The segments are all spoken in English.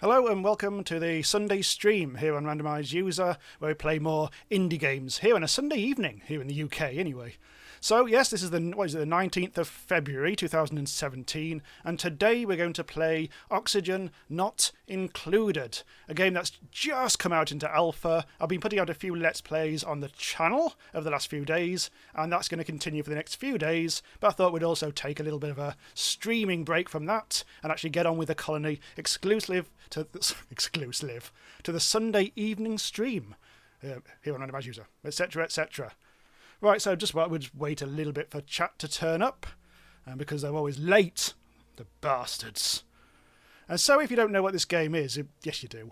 Hello and welcome to the Sunday stream here on Randomise User, where we play more indie games here on a Sunday evening, here in the UK anyway. So yes, this is the 19th of February 2017, and today we're going to play Oxygen Not Included, a game that's just come out into alpha. I've been putting out a few Let's Plays on the channel over the last few days, and that's going to continue for the next few days, but I thought we'd also take a little bit of a streaming break from that and actually get on with the colony exclusive to the Sunday evening stream here on Randomise User, etc, etc. Right, so just we'll wait a little bit for chat to turn up, because they're always late, the bastards. And so if you don't know what this game is, yes you do.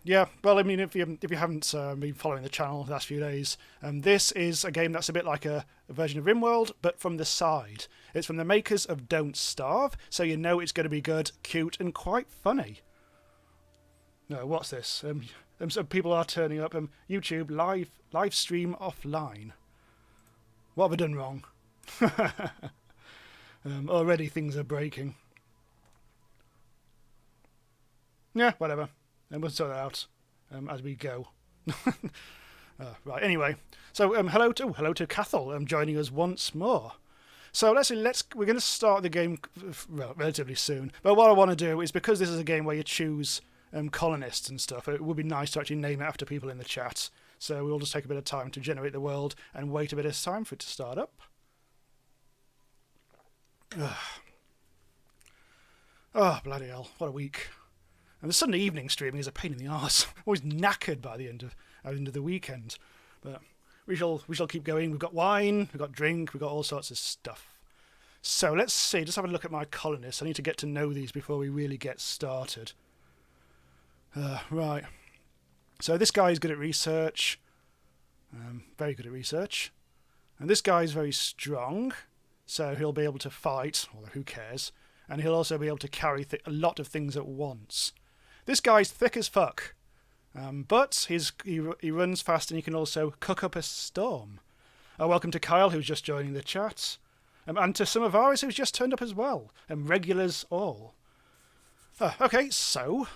Yeah, well, I mean, if you haven't been following the channel the last few days, this is a game that's a bit like a version of RimWorld, but from the side. It's from the makers of Don't Starve, so you know it's going to be good, cute, and quite funny. No, what's this? Some people are turning up. YouTube live stream offline. What have I done wrong? Already things are breaking. Yeah, whatever. And we'll sort that out as we go. Right. Anyway, so hello to Cathal joining us once more. So we're going to start the game relatively soon. But what I want to do is, because this is a game where you choose colonists and stuff, it would be nice to actually name it after people in the chat. So we'll just take a bit of time to generate the world and wait a bit of time for it to start up. Oh, bloody hell, what a week. And the Sunday evening streaming is a pain in the arse. Always knackered by the end of the weekend. But we shall keep going. We've got wine, we've got drink, we've got all sorts of stuff. So let's see, just have a look at my colonists. I need to get to know these before we really get started. Right. So this guy is good at research. Very good at research. And this guy is very strong, so he'll be able to fight, although who cares. And he'll also be able to carry a lot of things at once. This guy's thick as fuck. But he runs fast, and he can also cook up a storm. Welcome to Kyle, who's just joining the chat. And to some of ours who's just turned up as well. Regulars all. Okay, so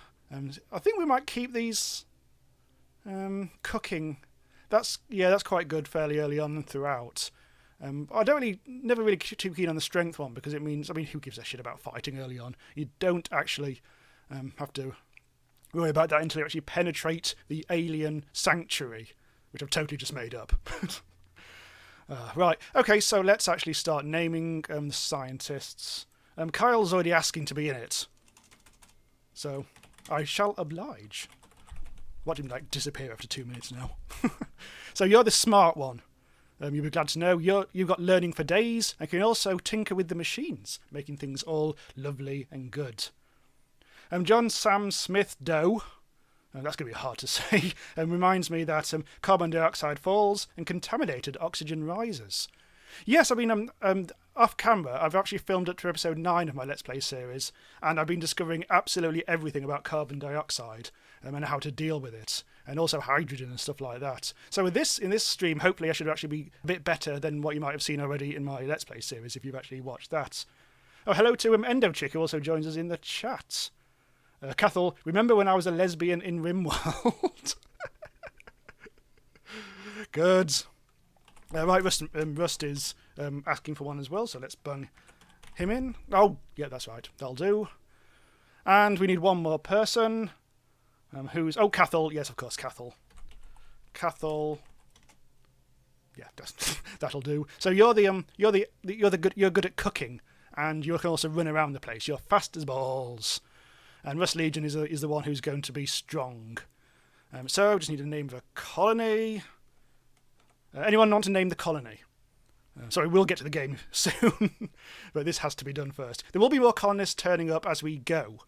I think we might keep these cooking. That's quite good fairly early on and throughout. Never really too keen on the strength one, because it means, I mean, who gives a shit about fighting early on? You don't actually have to worry about that until you actually penetrate the alien sanctuary, which I've totally just made up. Right, okay, so let's actually start naming the scientists. Kyle's already asking to be in it, so I shall oblige. Watch him disappear after 2 minutes now. So you're the smart one. You'll be glad to know you've got learning for days and can also tinker with the machines, making things all lovely and good. John Sam Smith Doe, that's going to be hard to say, reminds me that carbon dioxide falls and contaminated oxygen rises. Yes, I mean, off camera, I've actually filmed up to episode 9 of my Let's Play series, and I've been discovering absolutely everything about carbon dioxide and how to deal with it, and also hydrogen and stuff like that. So in this stream, hopefully I should actually be a bit better than what you might have seen already in my Let's Play series, if you've actually watched that. Oh, hello to Endochick, who also joins us in the chat. Cathal, remember when I was a lesbian in RimWorld? Good. Right, Rust is asking for one as well, so let's bung him in. Oh, yeah, that's right. That'll do. And we need one more person. Who's... Oh, Cathal. Yes, of course, Cathal. Cathal. Yeah, that'll do. So you're good at cooking, and you can also run around the place. You're fast as balls. And Rust Legion is the one who's going to be strong. So just need a name of a colony. Anyone want to name the colony? Sorry, we'll get to the game soon, but this has to be done first. There will be more colonists turning up as we go,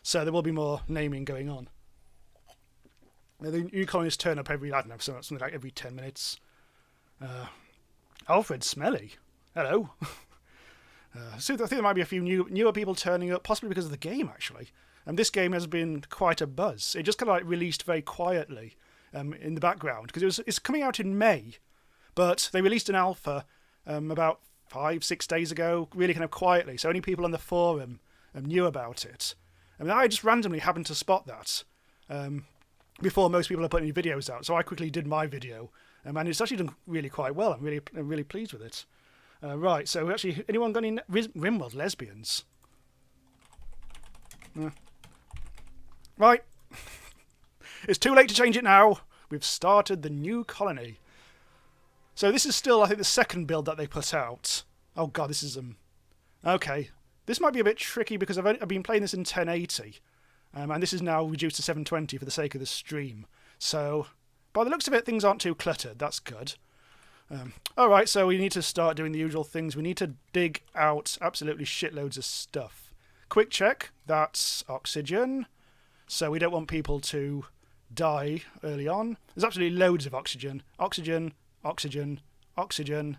so there will be more naming going on. The new colonists turn up every, I don't know, something like every 10 minutes. Alfred Smelly, hello. So I think there might be a few newer people turning up, possibly because of the game, actually. And this game has been quite a buzz. It just kind of released very quietly in the background, because it's coming out in May, but they released an alpha about 5-6 days ago, really kind of quietly. So only people on the forum knew about it. I mean, I just randomly happened to spot that before most people are putting any videos out. So I quickly did my video, and it's actually done really quite well. I'm really pleased with it. Right, so actually, anyone got any RimWorld lesbians? Right. It's too late to change it now. We've started the new colony. So this is still, I think, the second build that they put out. Oh god, this is okay. This might be a bit tricky because I've been playing this in 1080, and this is now reduced to 720 for the sake of the stream. So, by the looks of it, things aren't too cluttered. That's good. All right, so we need to start doing the usual things. We need to dig out absolutely shitloads of stuff. Quick check. That's oxygen. So we don't want people to die early on. There's absolutely loads of oxygen. Oxygen. Oxygen, oxygen.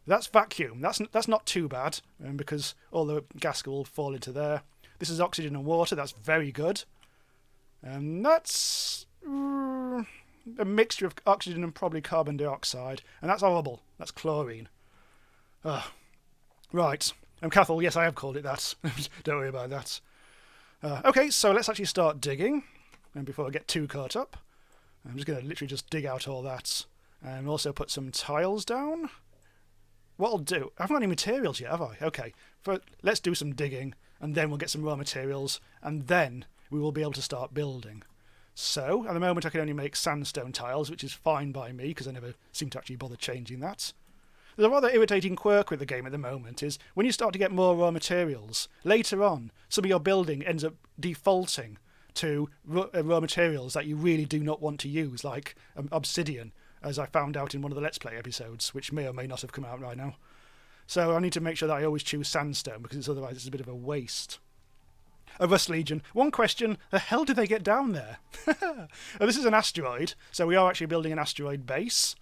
That's vacuum. That's not too bad because all the gas will fall into there. This is oxygen and water. That's very good. That's a mixture of oxygen and probably carbon dioxide, and that's horrible. That's chlorine. Right. Cathal, yes, I have called it that. Don't worry about that. Okay, so let's actually start digging. And before I get too caught up, I'm just going to literally just dig out all that. And also put some tiles down. What I'll do... I haven't got any materials yet, have I? Okay. Let's do some digging, and then we'll get some raw materials, and then we will be able to start building. So, at the moment I can only make sandstone tiles, which is fine by me, because I never seem to actually bother changing that. There's a rather irritating quirk with the game at the moment, is when you start to get more raw materials, later on, some of your building ends up defaulting to raw materials that you really do not want to use, like obsidian, as I found out in one of the Let's Play episodes, which may or may not have come out right now. So I need to make sure that I always choose sandstone, because otherwise it's a bit of a waste. A Rust Legion. One question, the hell did they get down there? This is an asteroid, so we are actually building an asteroid base.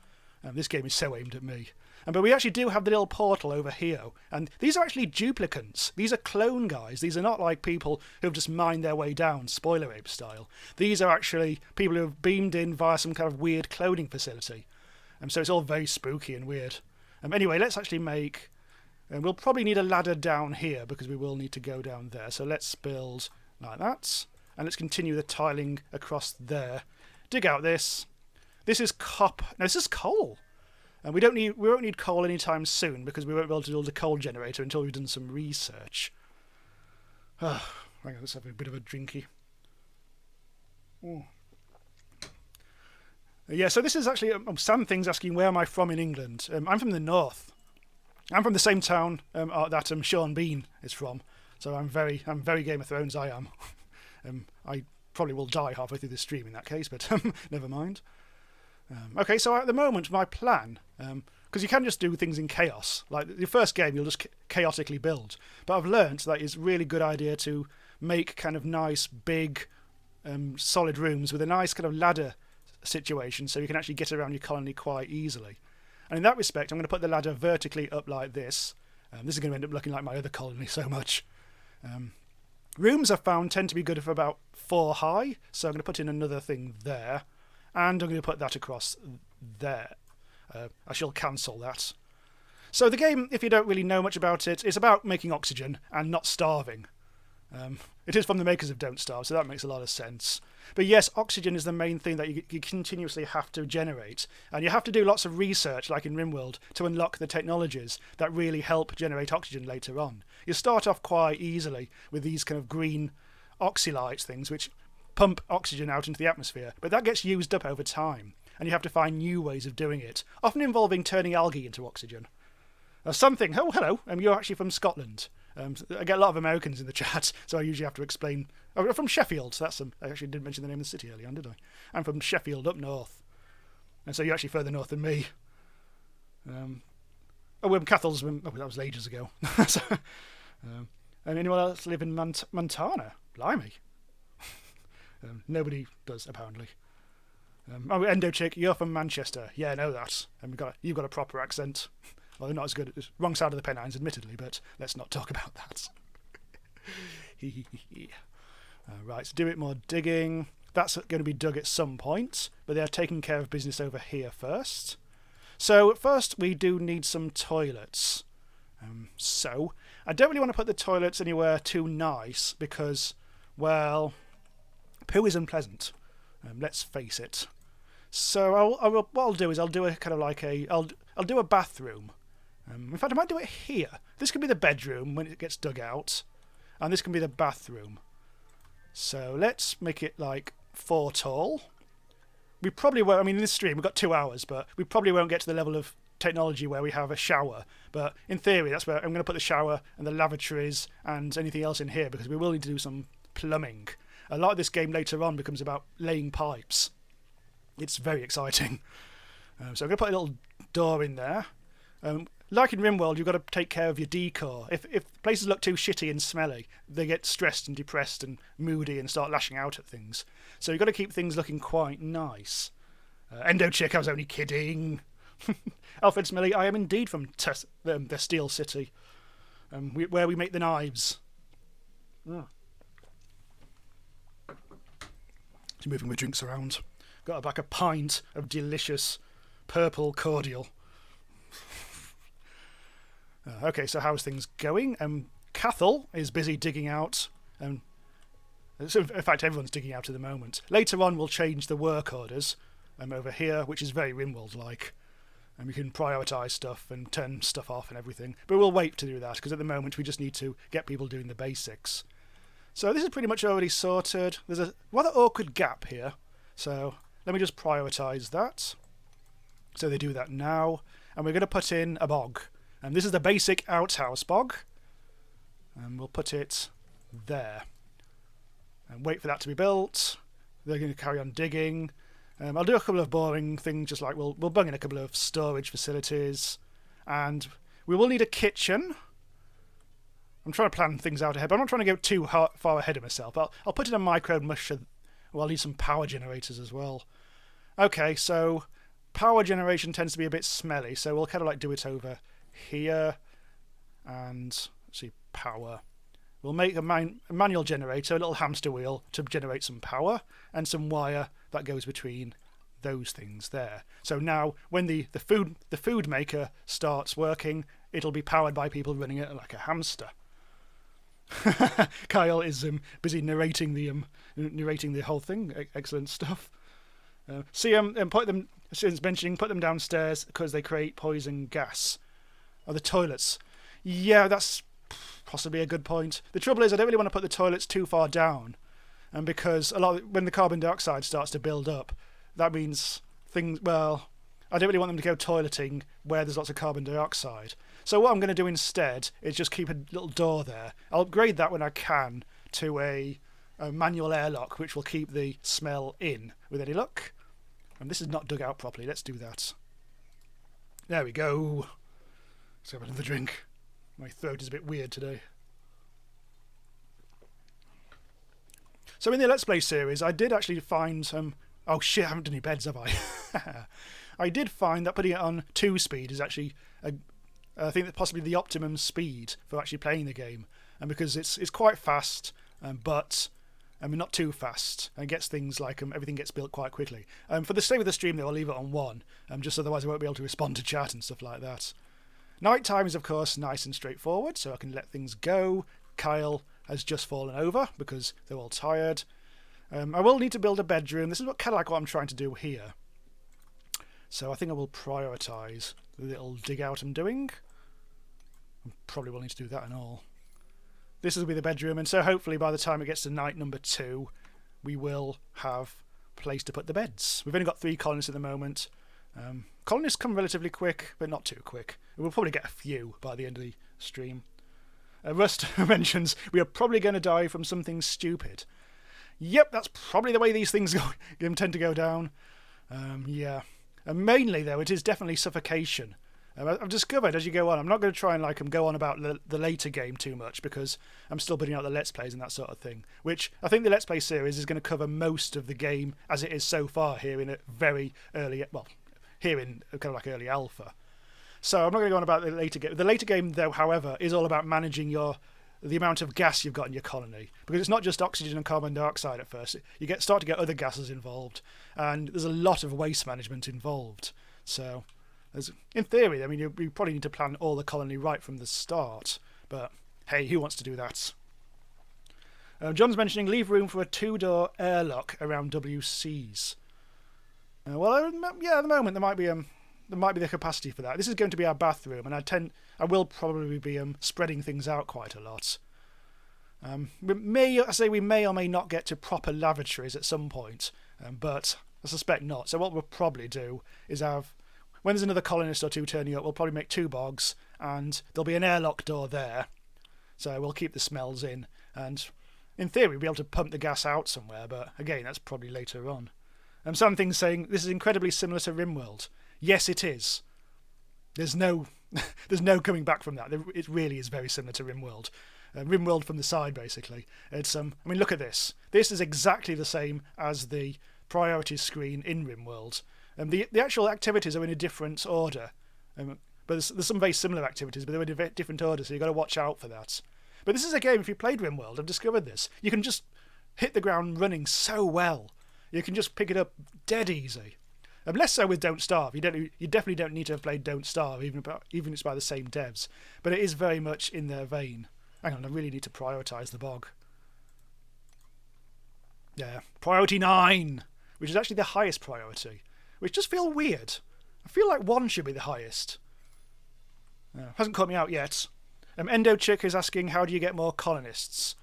This game is so aimed at me. But we actually do have the little portal over here, and these are actually duplicants. These are clone guys. These are not like people who have just mined their way down, spoiler ape style. These are actually people who have beamed in via some kind of weird cloning facility. So it's all very spooky and weird. Anyway, let's actually make... we'll probably need a ladder down here, because we will need to go down there. So let's build like that, and let's continue the tiling across there. Dig out this. This is copper. No, this is coal. And we won't need coal anytime soon, because we won't be able to build a coal generator until we've done some research. Hang on, let's have a bit of a drinky. Ooh. Yeah, so this is actually Sam Thing's asking where am I from in England. I'm from the north. I'm from the same town that Sean Bean is from. So I'm very Game of Thrones. I am. I probably will die halfway through the stream in that case, but never mind. Okay, so at the moment, my plan, because you can just do things in chaos. Like the first game, you'll just chaotically build. But I've learnt that it's a really good idea to make kind of nice, big, solid rooms with a nice kind of ladder situation, so you can actually get around your colony quite easily. And in that respect, I'm going to put the ladder vertically up like this. This is going to end up looking like my other colony so much. Rooms I've found tend to be good for about 4 high, so I'm going to put in another thing there. And I'm going to put that across there. I shall cancel that. So the game, if you don't really know much about it, is about making oxygen and not starving. It is from the makers of Don't Starve, so that makes a lot of sense. But yes, oxygen is the main thing that you continuously have to generate. And you have to do lots of research, like in RimWorld, to unlock the technologies that really help generate oxygen later on. You start off quite easily with these kind of green oxylites things, which pump oxygen out into the atmosphere, but that gets used up over time, and you have to find new ways of doing it, often involving turning algae into oxygen. Oh, hello, you're actually from Scotland. I get a lot of Americans in the chat, so I usually have to explain. I'm from Sheffield, so I actually didn't mention the name of the city earlier on, did I? I'm from Sheffield, up north. And so you're actually further north than me. Cathal's, that was ages ago. And anyone else live in Montana? Blimey. Nobody does, apparently. Endo Chick, you're from Manchester. Yeah, I know that. And you've got a proper accent. Well, not as good. It's wrong side of the Pennines, admittedly, but let's not talk about that. Right, so do a bit more digging. That's going to be dug at some point, but they're taking care of business over here first. So first we do need some toilets. So I don't really want to put the toilets anywhere too nice because, well, poo is unpleasant. Let's face it. So what I'll do is I'll do a kind of like I'll do a bathroom. In fact, I might do it here. This can be the bedroom when it gets dug out, and this can be the bathroom. So let's make it like 4 tall. We probably won't. I mean, in this stream we've got 2 hours, but we probably won't get to the level of technology where we have a shower. But in theory, that's where I'm going to put the shower and the lavatories and anything else in here because we will need to do some plumbing. A lot of this game later on becomes about laying pipes. It's very exciting. So I'm going to put a little door in there. Like in RimWorld, you've got to take care of your decor. If places look too shitty and smelly, they get stressed and depressed and moody and start lashing out at things. So you've got to keep things looking quite nice. Endo Chick, I was only kidding. Alfred Smilly, I am indeed from the Steel City, where we make the knives. Just moving my drinks around. Got like a pint of delicious purple cordial. Okay, so how's things going? Cathal is busy digging out. So in fact, everyone's digging out at the moment. Later on, we'll change the work orders over here, which is very RimWorld-like. And we can prioritise stuff and turn stuff off and everything. But we'll wait to do that, because at the moment we just need to get people doing the basics. So this is pretty much already sorted. There's a rather awkward gap here. So let me just prioritise that. So they do that now. And we're going to put in a bog. And this is the basic outhouse bog. And we'll put it there. And wait for that to be built. They're going to carry on digging. I'll do a couple of boring things, just like we'll bung in a couple of storage facilities. And we will need a kitchen. I'm trying to plan things out ahead, but I'm not trying to go too far ahead of myself. I'll put in a micro musher. Well, I'll need some power generators as well. Okay, so power generation tends to be a bit smelly, so we'll kind of like do it over here. And let's see, power. We'll make a manual generator, a little hamster wheel to generate some power, and some wire that goes between those things there. So now, when the food maker starts working, it'll be powered by people running it like a hamster. Kyle is busy narrating the whole thing. Excellent stuff. Put them, since mentioning, put them downstairs because they create poison gas. Oh, the toilets. Yeah, that's possibly a good point. The trouble is, I don't really want to put the toilets too far down, and because when the carbon dioxide starts to build up, that means things. Well, I don't really want them to go toileting where there's lots of carbon dioxide. So what I'm going to do instead is just keep a little door there. I'll upgrade that when I can to a manual airlock, which will keep the smell in with any luck. And this is not dug out properly. Let's do that. There we go. Let's have another drink. My throat is a bit weird today. So in the Let's Play series, I did actually find some... Oh shit, I haven't done any beds, have I? I did find that putting it on 2-speed is actually, I think, possibly the optimum speed for actually playing the game. And because it's quite fast, but not too fast, and gets things like everything gets built quite quickly. For the sake of the stream, though, I'll leave it on 1, just otherwise I won't be able to respond to chat and stuff like that. Night time is, of course, nice and straightforward, so I can let things go. Kyle has just fallen over because they're all tired. I will need to build a bedroom. This is kind of like what I'm trying to do here. So I think I will prioritise the little dig out I'm doing. I probably will need to do that and all. This will be the bedroom, and so hopefully by the time it gets to night number 2, we will have a place to put the beds. We've only got 3 colonists at the moment. Colonists come relatively quick, but not too quick. We'll probably get a few by the end of the stream. Rust mentions, we are probably going to die from something stupid. Yep, that's probably the way these things tend to go down. Yeah. And mainly, though, it is definitely suffocation. I've discovered as you go on, I'm not going to try and go on about the later game too much because I'm still putting out the Let's Plays and that sort of thing, which I think the Let's Play series is going to cover most of the game as it is so far here in a very early, well, here in kind of like early alpha. So I'm not going to go on about the later game. The later game, though, however, is all about managing the amount of gas you've got in your colony, because it's not just oxygen and carbon dioxide at first. You start to get other gases involved, and there's a lot of waste management involved. So In theory, I mean, you probably need to plan all the colony right from the start. But hey, who wants to do that? John's mentioning leave room for a 2-door airlock around WCs. Well, yeah, at the moment there might be the capacity for that. This is going to be our bathroom, and I will probably be spreading things out quite a lot. We may or may not get to proper lavatories at some point, but I suspect not. So what we'll probably do is when there's another colonist or two turning up, we'll probably make 2 bogs, and there'll be an airlock door there. So we'll keep the smells in, and in theory we'll be able to pump the gas out somewhere, but again, that's probably later on. Some things saying this is incredibly similar to RimWorld. Yes, it is. There's no coming back from that. It really is very similar to RimWorld. RimWorld from the side, basically. It's I mean, look at this. This is exactly the same as the priorities screen in RimWorld. The actual activities are in a different order, but there's some very similar activities, but they're in a different order, so you've got to watch out for that. But this is a game, if you played RimWorld, I've discovered this, you can just hit the ground running so well. You can just pick it up dead easy. Less so with Don't Starve. You definitely don't need to have played Don't Starve, even if it's by the same devs. But it is very much in their vein. Hang on, I really need to prioritise the bog. Yeah, priority 9, which is actually the highest priority, which does feel weird. I feel like 1 should be the highest. Hasn't caught me out yet. Endo Chick is asking, how do you get more colonists?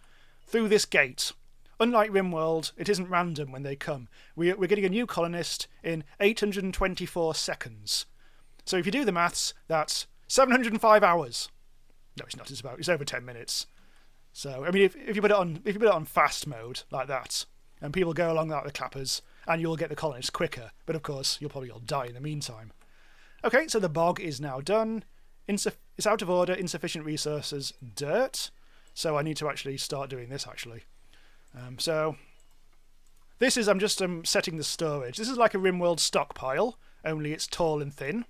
Through this gate. Unlike RimWorld, it isn't random when they come. We're getting a new colonist in 824 seconds. So if you do the maths, that's 705 hours. No, it's not. It's over 10 minutes. So I mean, if you put it on fast mode like that, and people go along like the clappers, and you'll get the colonists quicker. But of course, you'll probably all die in the meantime. Okay, so the bog is now done. It's out of order. Insufficient resources. Dirt. So I need to actually start doing this actually. So this is I'm just setting the storage. This is like a RimWorld stockpile, only it's tall and thin.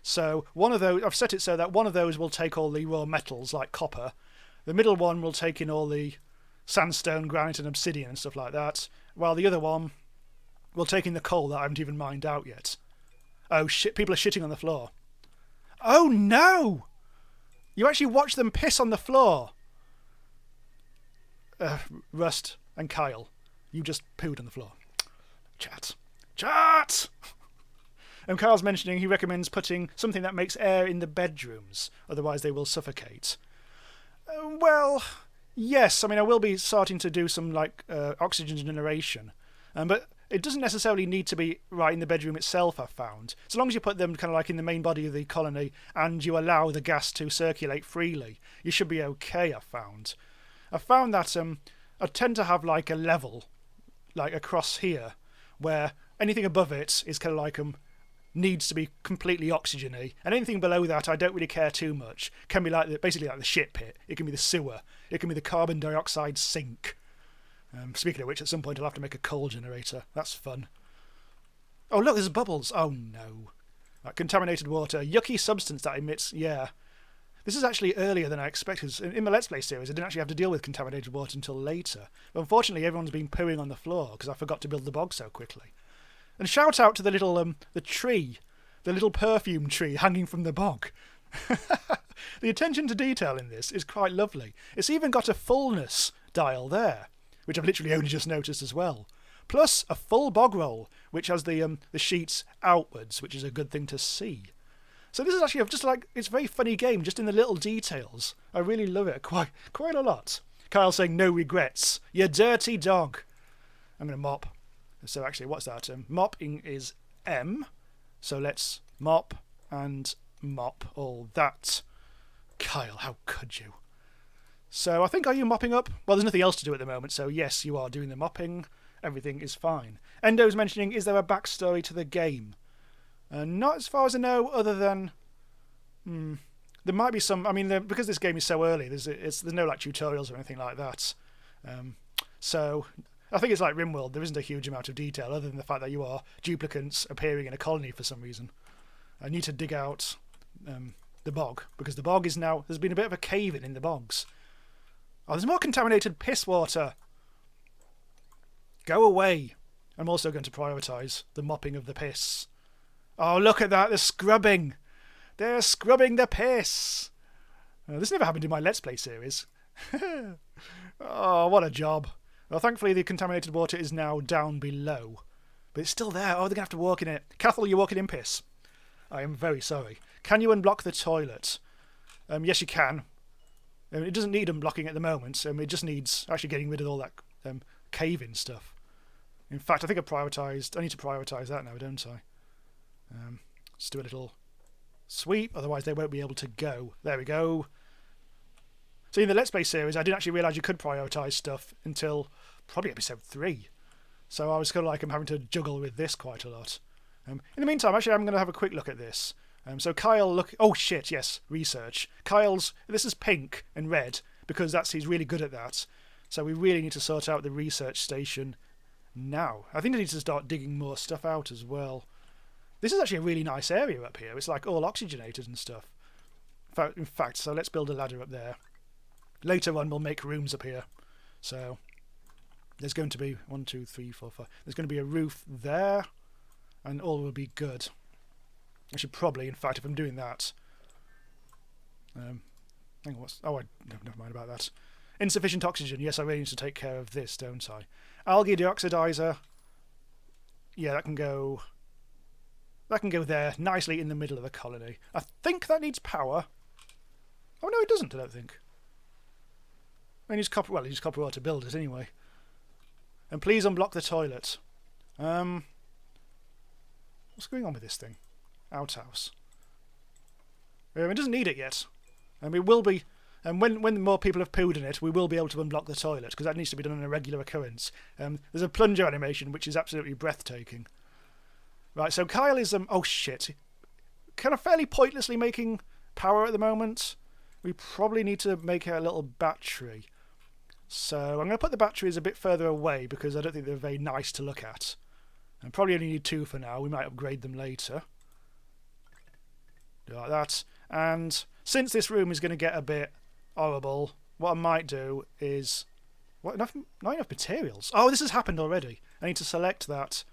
So one of those, I've set it so that one of those will take all the raw metals like copper. The middle one will take in all the sandstone, granite and obsidian and stuff like that, while the other one will take in the coal that I haven't even mined out yet. Oh shit, people are shitting on the floor. Oh no! You actually watch them piss on the floor. Rust and Kyle, you just pooed on the floor. Chat. And Kyle's mentioning he recommends putting something that makes air in the bedrooms, otherwise they will suffocate. Well, yes. I mean, I will be starting to do some like oxygen generation, but it doesn't necessarily need to be right in the bedroom itself, I've found. So long as you put them kind of like in the main body of the colony and you allow the gas to circulate freely, you should be okay, I've found. I found that I tend to have like a level, like across here, where anything above it is kind of like needs to be completely oxygen-y, and anything below that I don't really care too much. Can be like basically like the shit pit. It can be the sewer. It can be the carbon dioxide sink. Speaking of which, at some point I'll have to make a coal generator. That's fun. Oh look, there's bubbles. Oh no, that contaminated water, yucky substance that emits. Yeah. This is actually earlier than I expected. In my Let's Play series, I didn't actually have to deal with contaminated water until later. But unfortunately, everyone's been pooing on the floor because I forgot to build the bog so quickly. And shout out to the little the tree, the little perfume tree hanging from the bog. The attention to detail in this is quite lovely. It's even got a fullness dial there, which I've literally only just noticed as well. Plus a full bog roll, which has the sheets outwards, which is a good thing to see. So this is actually just like, it's a very funny game, just in the little details. I really love it quite a lot. Kyle saying no regrets. You dirty dog. I'm going to mop. So actually, what's that? Mopping is M. So let's mop and mop all that. Kyle, how could you? So I think, are you mopping up? Well, there's nothing else to do at the moment, so yes, you are doing the mopping. Everything is fine. Endo's mentioning, is there a backstory to the game? Not as far as I know, other than there might be some. I mean, because this game is so early, there's no like tutorials or anything like that. So I think it's like RimWorld. There isn't a huge amount of detail other than the fact that you are duplicants appearing in a colony for some reason. I need to dig out the bog, because the bog is now. There's been a bit of a cave in the bogs. Oh, there's more contaminated piss water. Go away. I'm also going to prioritise the mopping of the piss. Oh, look at that, the scrubbing. They're scrubbing the piss. This never happened in my Let's Play series. Oh, what a job. Well, thankfully the contaminated water is now down below. But it's still there. Oh, they're going to have to walk in it. Cathal, you're walking in piss. I am very sorry. Can you unblock the toilet? Yes, you can. It doesn't need unblocking at the moment. It just needs actually getting rid of all that cave-in stuff. In fact, I think I need to prioritise that now, don't I? Let's do a little sweep, otherwise they won't be able to go. There we go. So in the Let's Play series, I didn't actually realise you could prioritise stuff until probably episode 3. So I was kind of like, I'm having to juggle with this quite a lot. In the meantime, actually, I'm going to have a quick look at this. So Kyle, look... Oh, shit, yes, research. This is pink and red, because he's really good at that. So we really need to sort out the research station now. I think I need to start digging more stuff out as well. This is actually a really nice area up here. It's like all oxygenated and stuff. In fact, so let's build a ladder up there. Later on, we'll make rooms up here. So there's going to be 1, 2, 3, 4, 5. There's going to be a roof there, and all will be good. I should probably, in fact, if I'm doing that... hang on, never mind about that. Insufficient oxygen. Yes, I really need to take care of this, don't I? Algae deoxidizer. Yeah, that can go there, nicely in the middle of the colony. I think that needs power. Oh, no, it doesn't, I don't think. It needs copper ore to build it, anyway. And please unblock the toilet. What's going on with this thing? Outhouse. It doesn't need it yet. And we will be... And when more people have pooed in it, we will be able to unblock the toilet, because that needs to be done on a regular occurrence. There's a plunger animation, which is absolutely breathtaking. Right, so Kyle is... oh, shit. Kind of fairly pointlessly making power at the moment. We probably need to make a little battery. So I'm going to put the batteries a bit further away, because I don't think they're very nice to look at. And probably only need 2 for now. We might upgrade them later. Do like that. And since this room is going to get a bit horrible, what I might do is... Not enough materials. Oh, this has happened already. I need to select that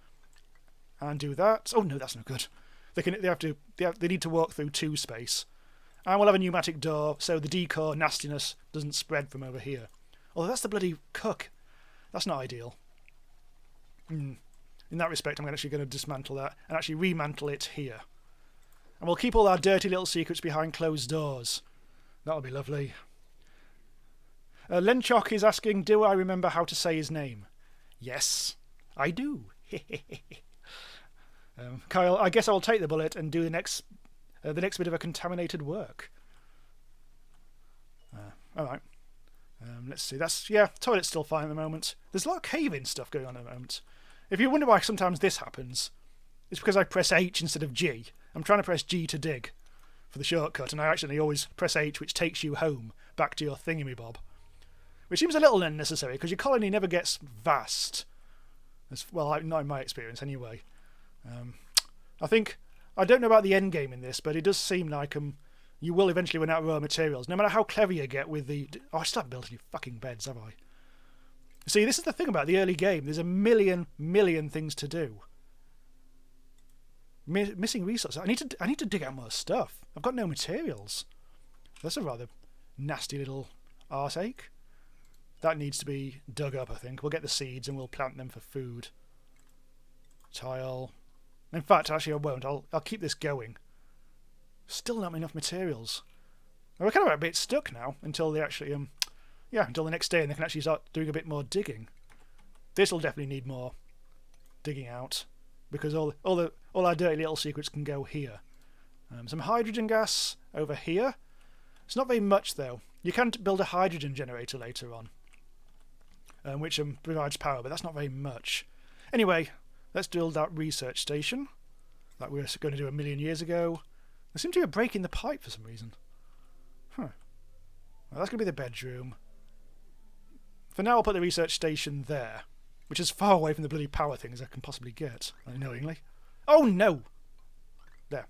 and do that. Oh no, that's no good. They need to walk through 2 space. And we'll have a pneumatic door, so the decor nastiness doesn't spread from over here. Although that's the bloody cook. That's not ideal. In that respect, I'm actually going to dismantle that and actually remantle it here. And we'll keep all our dirty little secrets behind closed doors. That'll be lovely. Lenchok is asking, do I remember how to say his name? Yes, I do. Kyle, I guess I'll take the bullet and do the next bit of a contaminated work. All right. Let's see. Toilet's still fine at the moment. There's a lot of cave-in stuff going on at the moment. If you wonder why sometimes this happens, it's because I press H instead of G. I'm trying to press G to dig for the shortcut, and I actually always press H, which takes you home, back to your thingamy-bob. Which seems a little unnecessary, because your colony never gets vast. Not in my experience, anyway. I don't know about the end game in this, but it does seem like you will eventually run out of raw materials, no matter how clever you get with the... Oh, I still haven't built any fucking beds, have I? See, this is the thing about the early game. There's a million things to do. Missing resources. I need to dig out more stuff. I've got no materials. That's a rather nasty little arse-ache. That needs to be dug up, I think. We'll get the seeds and we'll plant them for food. Tile. In fact, actually I won't. I'll keep this going. Still not enough materials. We're kind of a bit stuck now until they actually until the next day, and they can actually start doing a bit more digging. This will definitely need more digging out, because all our dirty little secrets can go here. Some hydrogen gas over here. It's not very much though. You can build a hydrogen generator later on, which provides power, but that's not very much. Anyway, let's build that research station that we were going to do 1 million years ago. There seems to be a break in the pipe for some reason. Huh. Well, that's going to be the bedroom. For now, I'll put the research station there, which is far away from the bloody power thing as I can possibly get, unknowingly. Oh no! There,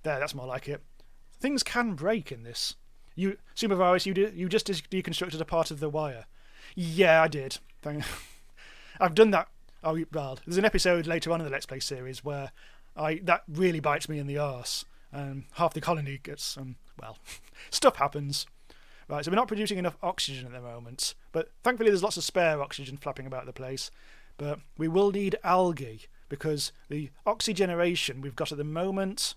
that's more like it. Things can break in this. Sumavirus, you just deconstructed a part of the wire. Yeah, I did. I've done that. Oh, well, there's an episode later on in the Let's Play series where that really bites me in the arse. half the colony gets, well, stuff happens. Right, so we're not producing enough oxygen at the moment, but thankfully there's lots of spare oxygen flapping about the place. But we will need algae, because the oxygenation we've got at the moment,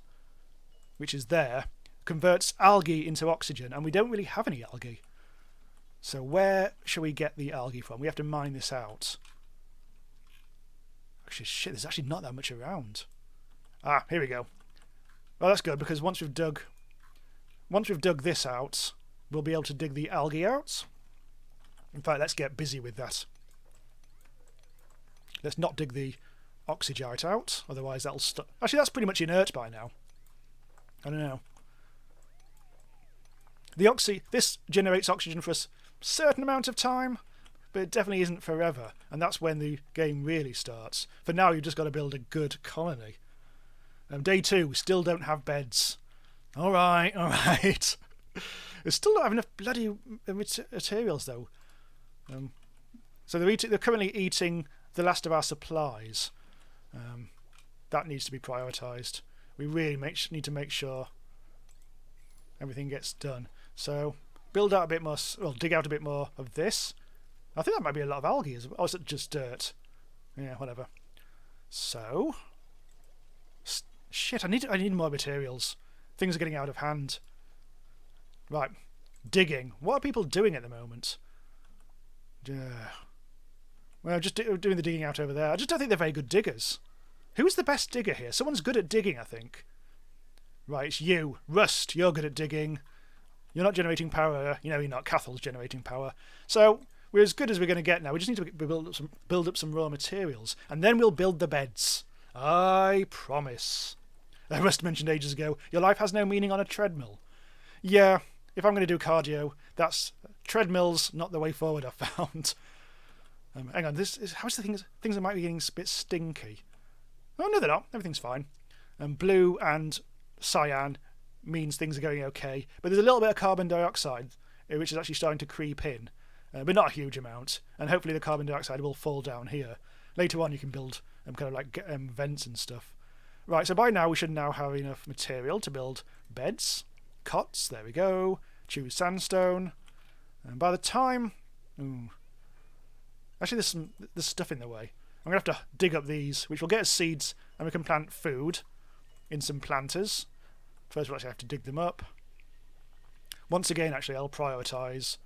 which is there, converts algae into oxygen, and we don't really have any algae. So where shall we get the algae from? We have to mine this out. Actually, shit, there's actually not that much around. Ah, here we go. Well, that's good, because once we've dug this out, we'll be able to dig the algae out. In fact, let's get busy with that. Let's not dig the oxygite out, otherwise that'll stop. Actually, that's pretty much inert by now. I don't know. This generates oxygen for a certain amount of time, but it definitely isn't forever, and that's when the game really starts. For now, you've just got to build a good colony. Day 2, we still don't have beds. All right. There's still not enough bloody materials, though. So they're currently eating the last of our supplies. That needs to be prioritised. We really need to make sure everything gets done. So build out a bit more, well, dig out a bit more of this. I think that might be a lot of algae as well. Or is it just dirt? Yeah, whatever. So, shit, I need more materials. Things are getting out of hand. Right, digging. What are people doing at the moment? Well, just doing the digging out over there. I just don't think they're very good diggers. Who's the best digger here? Someone's good at digging, I think. Right, it's you. Rust, you're good at digging. You're not generating power. You know you're not. Cathel's generating power. So, we're as good as we're going to get now. We just need to build up some raw materials. And then we'll build the beds. I promise. Rust mentioned ages ago, your life has no meaning on a treadmill. Yeah, if I'm going to do cardio, treadmills not the way forward, I've found. Hang on, how's the things might be getting a bit stinky. Oh, no, they're not. Everything's fine. Blue and cyan means things are going okay, but there's a little bit of carbon dioxide, which is actually starting to creep in, but not a huge amount. And hopefully the carbon dioxide will fall down here. Later on, you can build kind of like vents and stuff. Right, so by now we should now have enough material to build beds, cots. There we go. Choose sandstone. And by the time, actually, there's stuff in the way. I'm going to have to dig up these, which will get us seeds, and we can plant food in some planters. First, we'll actually have to dig them up. Once again, actually, I'll prioritise.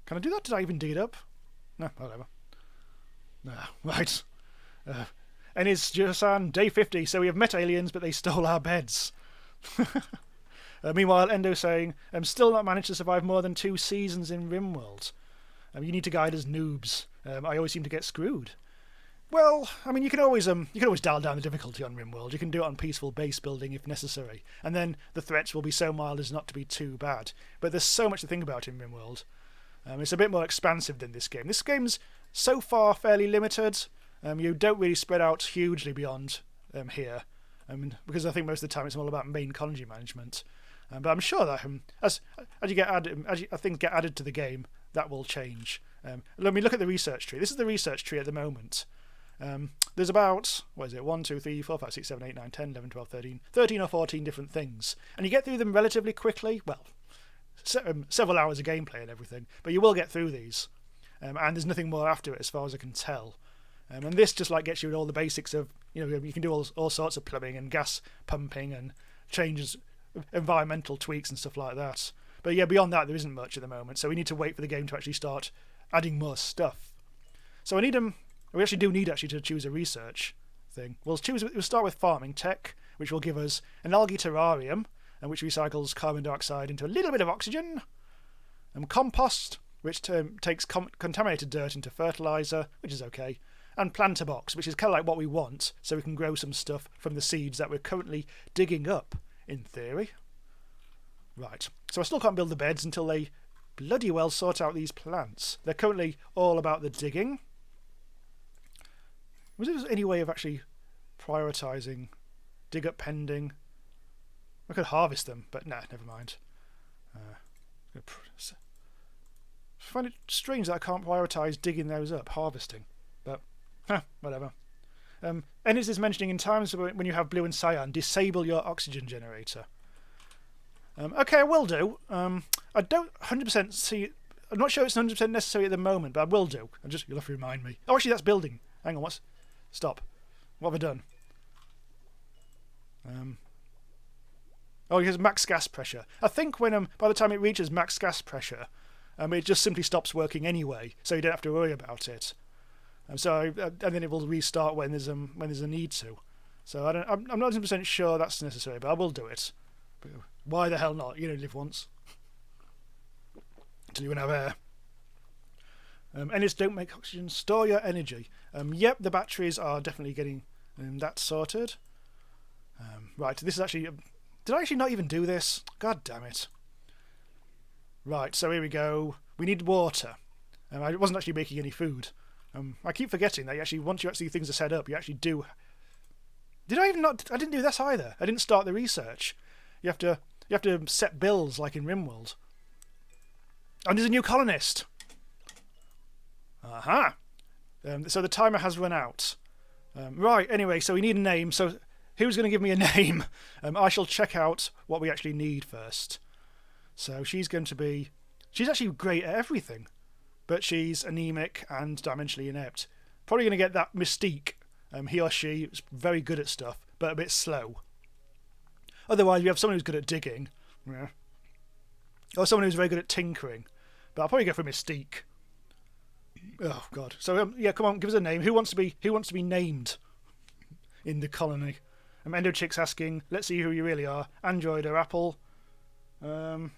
Can I do that? Did I even dig it up? No, whatever. Right. And it's Josan, day 50, so we have met aliens, but they stole our beds. Meanwhile, Endo saying, I'm still not managed to survive more than 2 seasons in RimWorld. You need to guide us noobs. I always seem to get screwed. Well, I mean, you can always dial down the difficulty on RimWorld. You can do it on peaceful base building if necessary, and then the threats will be so mild as not to be too bad. But there's so much to think about in RimWorld. It's a bit more expansive than this game. This game's so far fairly limited. You don't really spread out hugely beyond here, because I think most of the time it's all about main colony management. But I'm sure that as things get added to the game, that will change. Let me look at the research tree. This is the research tree at the moment. There's about, 1, 2, 3, 4, 5, 6, 7, 8, 9, 10, 11, 12, 13 or 14 different things. And you get through them relatively quickly. Well, several hours of gameplay and everything. But you will get through these. And there's nothing more after it as far as I can tell. And this just like gets you with all the basics of, you can do all sorts of plumbing and gas pumping and changes, environmental tweaks and stuff like that. But yeah, beyond that, there isn't much at the moment. So we need to wait for the game to actually start adding more stuff. So we actually do need to choose a research thing. We'll start with farming tech, which will give us an algae terrarium, and which recycles carbon dioxide into a little bit of oxygen. And compost, which takes contaminated dirt into fertilizer, which is okay. And planter box, which is kind of like what we want, so we can grow some stuff from the seeds that we're currently digging up, in theory. Right, so I still can't build the beds until they bloody well sort out these plants. They're currently all about the digging. Was there any way of actually prioritising dig up pending? I could harvest them, but nah, never mind. I find it strange that I can't prioritise digging those up, harvesting. But, whatever. Ennis is mentioning in times when you have blue and cyan, disable your oxygen generator. Okay, I will do. I don't 100% see... I'm not sure it's 100% necessary at the moment, but I will do. You'll have to remind me. Oh, actually, that's building. Hang on, what's... Stop. What have I done? Oh, it has max gas pressure. I think when by the time it reaches max gas pressure, it just simply stops working anyway, so you don't have to worry about it. And then it will restart when there's a need to. So I'm not 100% sure that's necessary, but I will do it. But why the hell not? You only live once. Until you run out of air. Energies don't make oxygen. Store your energy. Yep, the batteries are definitely getting that sorted. Right, this is actually... Did I actually not even do this? God damn it. Right, so here we go. We need water. I wasn't actually making any food. I keep forgetting that once things are set up, you actually do... Did I even not... I didn't do this either. I didn't start the research. You have to set bills like in RimWorld. And there's a new colonist. Aha. So the timer has run out. Right, anyway, so we need a name. So who's going to give me a name? I shall check out what we actually need first. So she's going to be... She's actually great at everything. But she's anemic and dimensionally inept. Probably going to get that mystique. He or she is very good at stuff, but a bit slow. Otherwise, we have someone who's good at digging. Yeah. Or someone who's very good at tinkering. But I'll probably go for Mystique. Oh, God. So, yeah, come on, give us a name. Who wants to be named in the colony? Endo Chick's asking, let's see who you really are. Android or Apple? Well,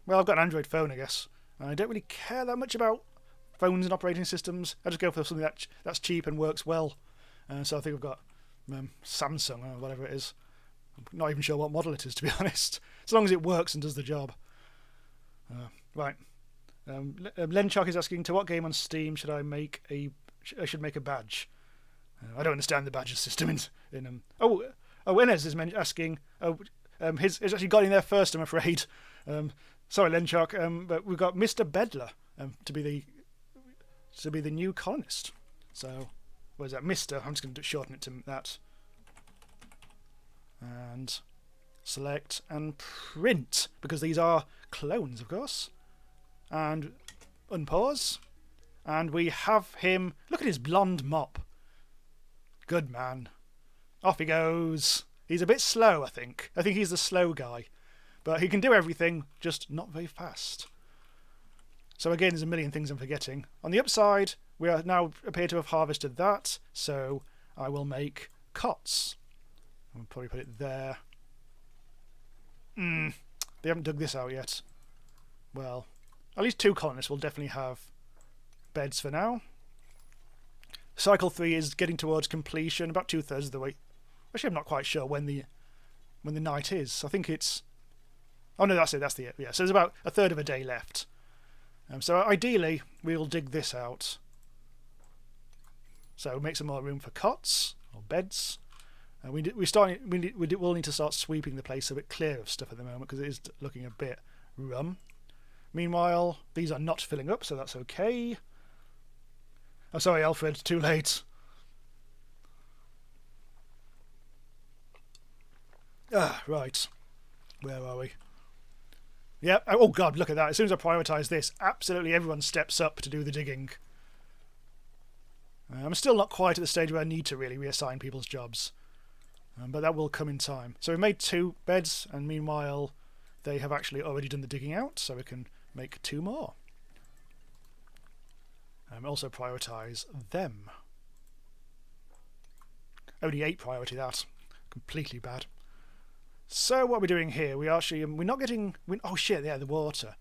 I've got an Android phone, I guess. I don't really care that much about phones and operating systems. I just go for something that's cheap and works well. So I think I've got Samsung or whatever it is. I'm not even sure what model it is, to be honest. As long as it works and does the job. Right. Lenchok is asking, to what game on Steam should I make a badge? I don't understand the badges system in Inez is asking. He's actually got in there first, I'm afraid. Sorry, Lenchok. But we've got Mr. Bedler to be the new colonist. So, what is that, Mr? I'm just going to shorten it to that. And select and print, because these are clones, of course. And unpause. And we have him. Look at his blonde mop. Good man. Off he goes. He's a bit slow, I think. I think he's the slow guy. But he can do everything, just not very fast. So again, there's a million things I'm forgetting. On the upside, we are now appear to have harvested that. So I will make cots. I'll probably put it there. They haven't dug this out yet. Well, at least 2 colonists will definitely have beds for now. Cycle 3 is getting towards completion, about 2/3 of the way. Actually, I'm not quite sure when the night is. I think it's... Oh no, that's it. That's the... Yeah, so there's about 1/3 of a day left. So ideally, we'll dig this out. So make some more room for cots or beds. We will need to start sweeping the place a bit clear of stuff at the moment because it is looking a bit rum. Meanwhile, these are not filling up, so that's okay. I'm sorry, Alfred, too late. Right. Where are we? Yeah. Oh, God, look at that. As soon as I prioritise this, absolutely everyone steps up to do the digging. I'm still not quite at the stage where I need to really reassign people's jobs. But that will come in time. So we've made 2 beds, and meanwhile, they have actually already done the digging out, so we can make 2 more. Also prioritise them. Only 8 priority, that. Completely bad. So what we're doing here, we're not getting... Oh shit, yeah, the water.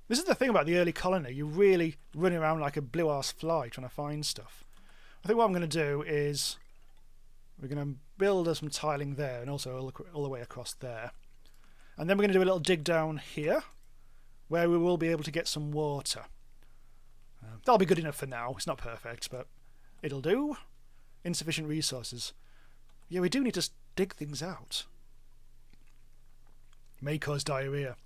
This is the thing about the early colony. You really run around like a blue-arse fly trying to find stuff. I think what I'm going to do is... We're going to build some tiling there and also all the way across there. And then we're going to do a little dig down here where we will be able to get some water. That'll be good enough for now. It's not perfect, but it'll do. Insufficient resources. Yeah, we do need to dig things out. May cause diarrhea.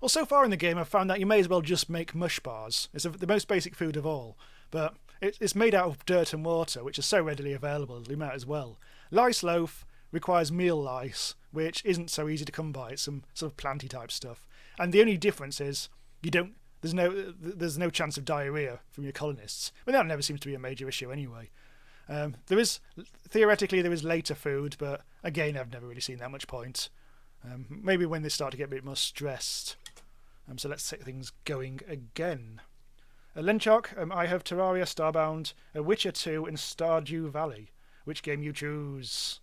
Well, so far in the game I've found that you may as well just make mush bars. It's the most basic food of all. But it's made out of dirt and water, which is so readily available, we might as well. Lice loaf requires meal lice, which isn't so easy to come by. It's some sort of planty type stuff. And the only difference is there's no chance of diarrhea from your colonists. But that never seems to be a major issue anyway. Theoretically there is later food, but again I've never really seen that much point. Maybe when they start to get a bit more stressed. So let's get things going again. Lenchok, I have Terraria, Starbound, Witcher 2 and Stardew Valley. Which game you choose?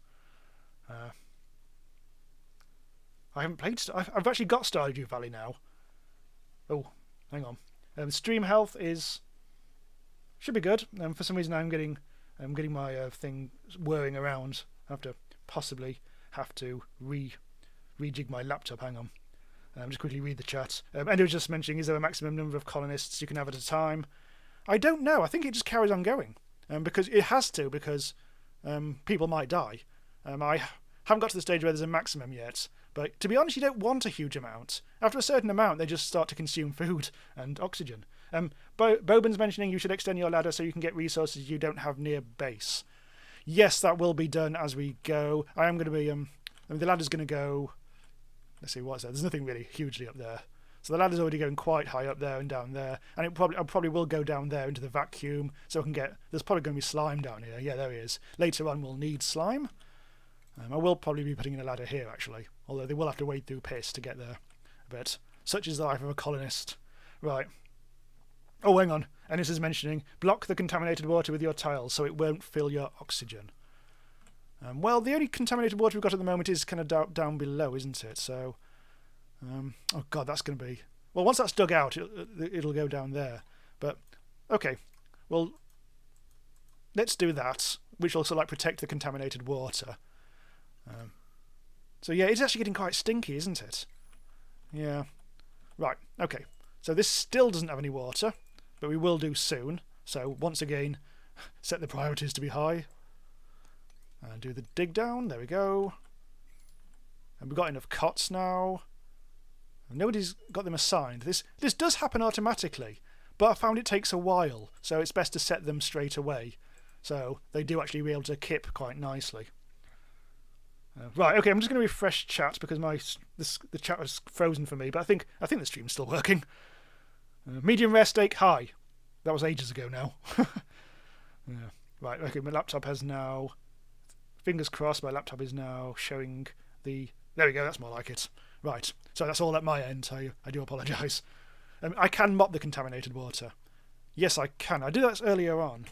I haven't played... I've actually got Stardew Valley now. Oh, hang on. Stream health should be good. For some reason I'm getting my thing whirring around. I possibly have to rejig my laptop. Hang on. Just quickly read the chat. Andy was just mentioning, is there a maximum number of colonists you can have at a time? I don't know. I think it just carries on going. Because it has to, because people might die. I haven't got to the stage where there's a maximum yet. But to be honest, you don't want a huge amount. After a certain amount, they just start to consume food and oxygen. Boban's mentioning you should extend your ladder so you can get resources you don't have near base. Yes, that will be done as we go. I am going to be... the ladder's going to go... Let's see, what's there? There's nothing really hugely up there. So the ladder's already going quite high up there and down there. And I probably will go down there into the vacuum so I can get... There's probably going to be slime down here. Yeah, there he is. Later on, we'll need slime. I will probably be putting in a ladder here, actually. Although they will have to wade through piss to get there. But such is the life of a colonist. Right. Oh, hang on. Ennis is mentioning, block the contaminated water with your tiles so it won't fill your oxygen. Well, the only contaminated water we've got at the moment is kind of down below, isn't it? So, oh god, that's going to be... Well, once that's dug out, it'll go down there. But, okay. Well, let's do that, which will sort of protect the contaminated water. So yeah, it's actually getting quite stinky, isn't it? Yeah. Right, okay. So this still doesn't have any water, but we will do soon. So once again, set the priorities to be high. And do the dig down, there we go. And we've got enough cots now. Nobody's got them assigned. This does happen automatically, but I found it takes a while, so it's best to set them straight away. So they do actually be able to kip quite nicely. Right, okay, I'm just going to refresh chat because the chat was frozen for me, but I think the stream's still working. Medium rare steak, hi. That was ages ago now. Yeah. Right, okay, my laptop has now... Fingers crossed, my laptop is now showing the... There we go, that's more like it. Right, so that's all at my end, I do apologise. I can mop the contaminated water. Yes, I can. I did that earlier on.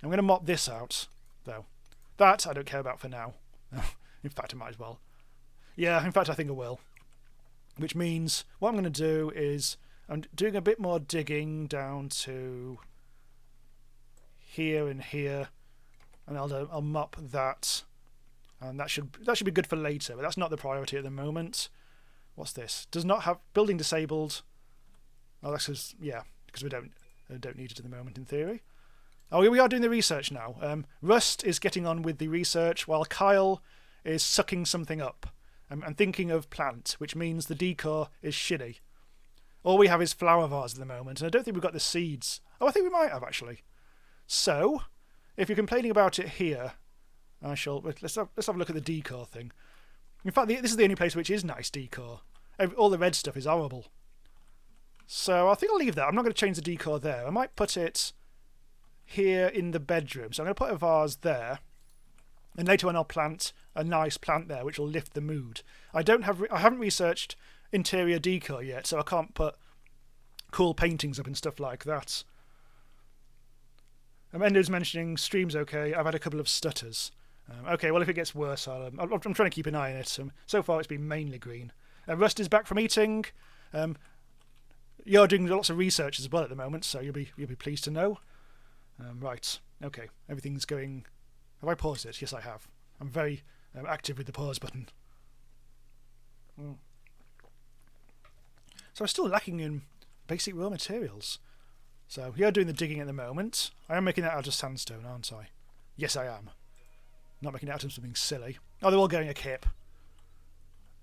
I'm going to mop this out, though. That I don't care about for now. In fact, I might as well. Yeah, in fact, I think I will. Which means what I'm going to do is I'm doing a bit more digging down to here and here, and I'll mop that, and that should be good for later. But that's not the priority at the moment. What's this? Does not have building disabled. Oh, that's because we don't need it at the moment in theory. Oh, we are doing the research now. Rust is getting on with the research while Kyle is sucking something up. I'm thinking of plant, which means the decor is shitty. All we have is flower vase at the moment, and I don't think we've got the seeds. Oh, I think we might have, actually. So, if you're complaining about it here, let's have a look at the decor thing. In fact, this is the only place which is nice decor. All the red stuff is horrible. So I think I'll leave that. I'm not going to change the decor there. I might put it here in the bedroom. So I'm going to put a vase there. And later on I'll plant a nice plant there, which will lift the mood. I haven't researched interior decor yet, so I can't put cool paintings up and stuff like that. Endo's mentioning stream's okay. I've had a couple of stutters. Okay, well if it gets worse, I'm trying to keep an eye on it. So far it's been mainly green. Rust is back from eating. You're doing lots of research as well at the moment, so you'll be pleased to know. Right, okay, everything's going... Have I paused it? Yes, I have. I'm very active with the pause button. So I'm still lacking in basic raw materials. So you're doing the digging at the moment. I am making that out of sandstone, aren't I? Yes, I am. Not making it out of something silly. Oh, they're all going a kip.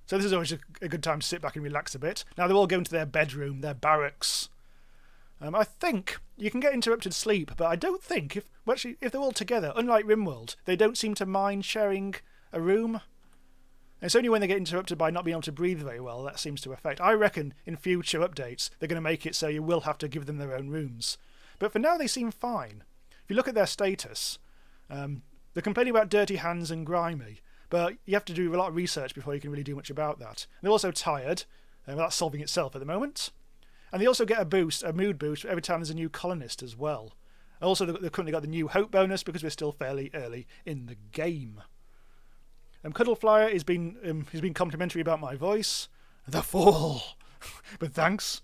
So this is always a good time to sit back and relax a bit. Now they're all going to their bedroom, their barracks. I think you can get interrupted sleep, but I don't think if they're all together, unlike RimWorld, they don't seem to mind sharing a room. And it's only when they get interrupted by not being able to breathe very well that seems to affect. I reckon in future updates they're going to make it so you will have to give them their own rooms. But for now they seem fine. If you look at their status, they're complaining about dirty hands and grimy, but you have to do a lot of research before you can really do much about that. They're also tired, and that's solving itself at the moment. And they also get a mood boost every time there's a new colonist as well. Also, they've currently got the new hope bonus because we're still fairly early in the game. Cuddleflyer has been complimentary about my voice. The fool! But thanks.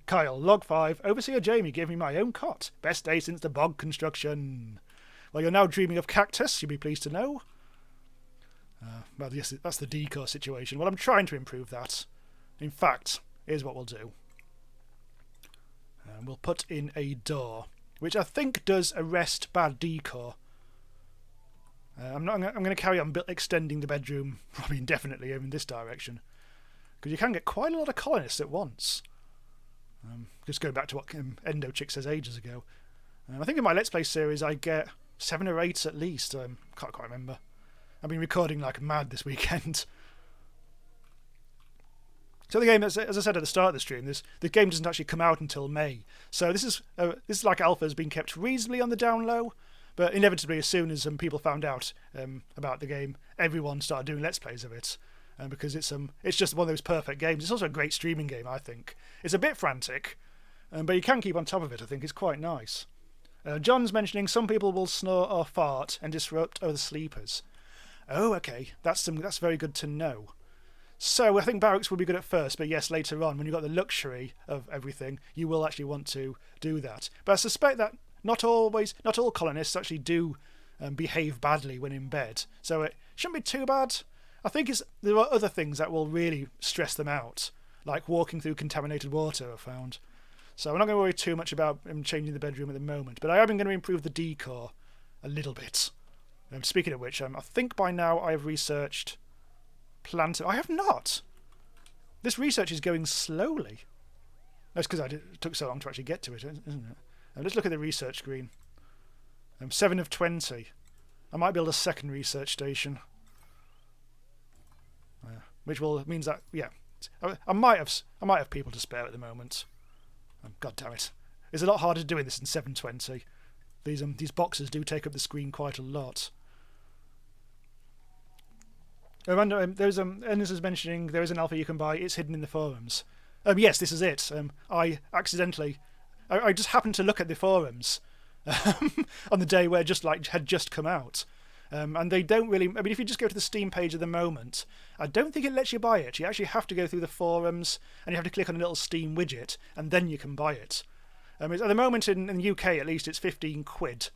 Kyle, log 5. Overseer Jamie gave me my own cot. Best day since the bog construction. Well, you're now dreaming of cactus, you'll be pleased to know. Well, yes, that's the decor situation. Well, I'm trying to improve that. In fact, here's what we'll do. We'll put in a door, which I think does arrest bad decor. I'm going to carry on extending the bedroom probably indefinitely in this direction, because you can get quite a lot of colonists at once. Just going back to what Endo Chick says ages ago. I think in my Let's Play series I get 7 or 8 at least. Can't quite remember. I've been recording like mad this weekend. So the game, as I said at the start of the stream, the game doesn't actually come out until May. So this is like alpha has been kept reasonably on the down low, but inevitably as soon as people found out about the game, everyone started doing Let's Plays of it, because it's just one of those perfect games. It's also a great streaming game, I think. It's a bit frantic, but you can keep on top of it. I think it's quite nice. John's mentioning some people will snore or fart and disrupt other sleepers. Oh, okay, that's very good to know. So I think barracks will be good at first, but yes, later on, when you've got the luxury of everything, you will actually want to do that. But I suspect that not all colonists actually do behave badly when in bed, so it shouldn't be too bad. I think there are other things that will really stress them out, like walking through contaminated water, I've found. So I'm not going to worry too much about changing the bedroom at the moment, but I am going to improve the decor a little bit. Speaking of which, I think by now I have researched plant. I have not. This research is going slowly. That's because it took so long to actually get to it, isn't it? Let's look at the research screen. 7 of 20. I might build a second research station, which means that I might have people to spare at the moment. God damn it! It's a lot harder doing this in 720. These boxes do take up the screen quite a lot. This is mentioning there is an alpha you can buy. It's hidden in the forums. Yes, this is it. I just happened to look at the forums on the day where it had just come out, and they don't really. I mean, if you just go to the Steam page at the moment, I don't think it lets you buy it. You actually have to go through the forums, and you have to click on a little Steam widget, and then you can buy it. At the moment in the UK at least, it's 15 quid.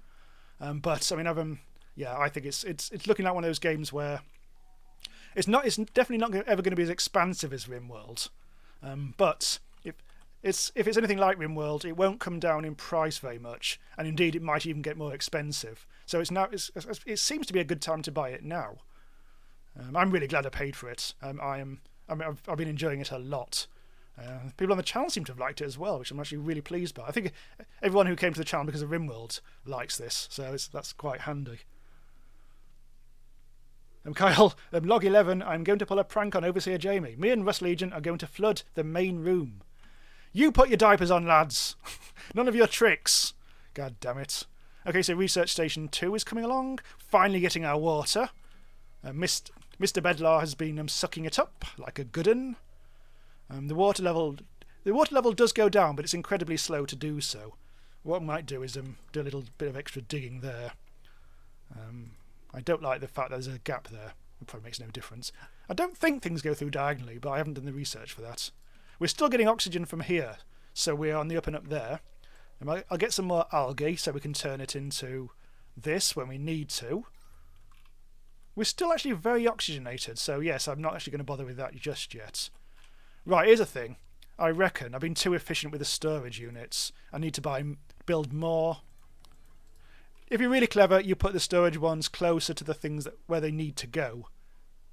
But I mean, I think it's looking like one of those games where it's definitely not ever going to be as expansive as RimWorld. But if it's anything like RimWorld, it won't come down in price very much, and indeed it might even get more expensive. So it seems to be a good time to buy it now. I'm really glad I paid for it. I've been enjoying it a lot. People on the channel seem to have liked it as well, which I'm actually really pleased by. I think everyone who came to the channel because of RimWorld likes this, so that's quite handy. Kyle, log 11, I'm going to pull a prank on Overseer Jamie. Me and Rust Legion are going to flood the main room. You put your diapers on, lads. None of your tricks. God damn it. Okay, so Research Station 2 is coming along. Finally getting our water. Mr. Bedlar has been sucking it up like a good un. The water level does go down, but it's incredibly slow to do so. What I might do is do a little bit of extra digging there. I don't like the fact that there's a gap there. It probably makes no difference. I don't think things go through diagonally, but I haven't done the research for that. We're still getting oxygen from here, so we're on the up and up there. I'll get some more algae so we can turn it into this when we need to. We're still actually very oxygenated, so yes, I'm not actually going to bother with that just yet. Right, here's a thing. I reckon I've been too efficient with the storage units. I need to build more. If you're really clever, you put the storage ones closer to the things where they need to go.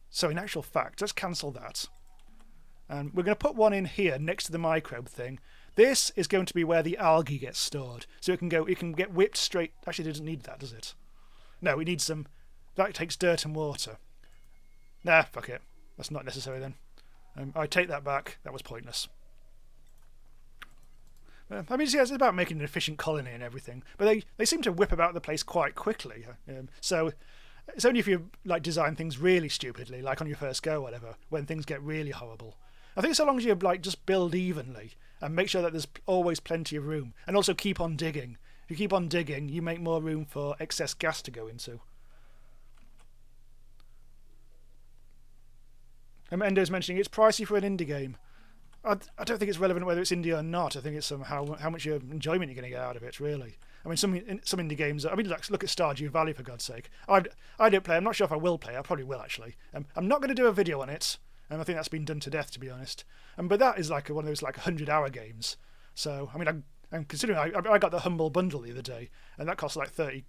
So in actual fact, let's cancel that. And we're going to put one in here next to the microbe thing. This is going to be where the algae gets stored. So it can get whipped straight. Actually, it doesn't need that, does it? No, it needs some. That takes dirt and water. Nah, fuck it. That's not necessary then. I take that back. That was pointless. I mean, yeah, it's about making an efficient colony and everything, but they seem to whip about the place quite quickly. So it's only if you like design things really stupidly, like on your first go or whatever, when things get really horrible. I think so long as you like just build evenly and make sure that there's always plenty of room, and also keep on digging. If you keep on digging, you make more room for excess gas to go into. Endo's mentioning it's pricey for an indie game. I don't think it's relevant whether it's indie or not. I think it's how much enjoyment you're going to get out of it, really. I mean, some indie games. I mean, like, look at Stardew Valley, for God's sake. I don't play. I'm not sure if I will play. I probably will, actually. I'm not going to do a video on it. I think that's been done to death, to be honest. But that is like one of those like 100-hour games. So I mean, I'm considering. I got the Humble Bundle the other day, and that costs like 30,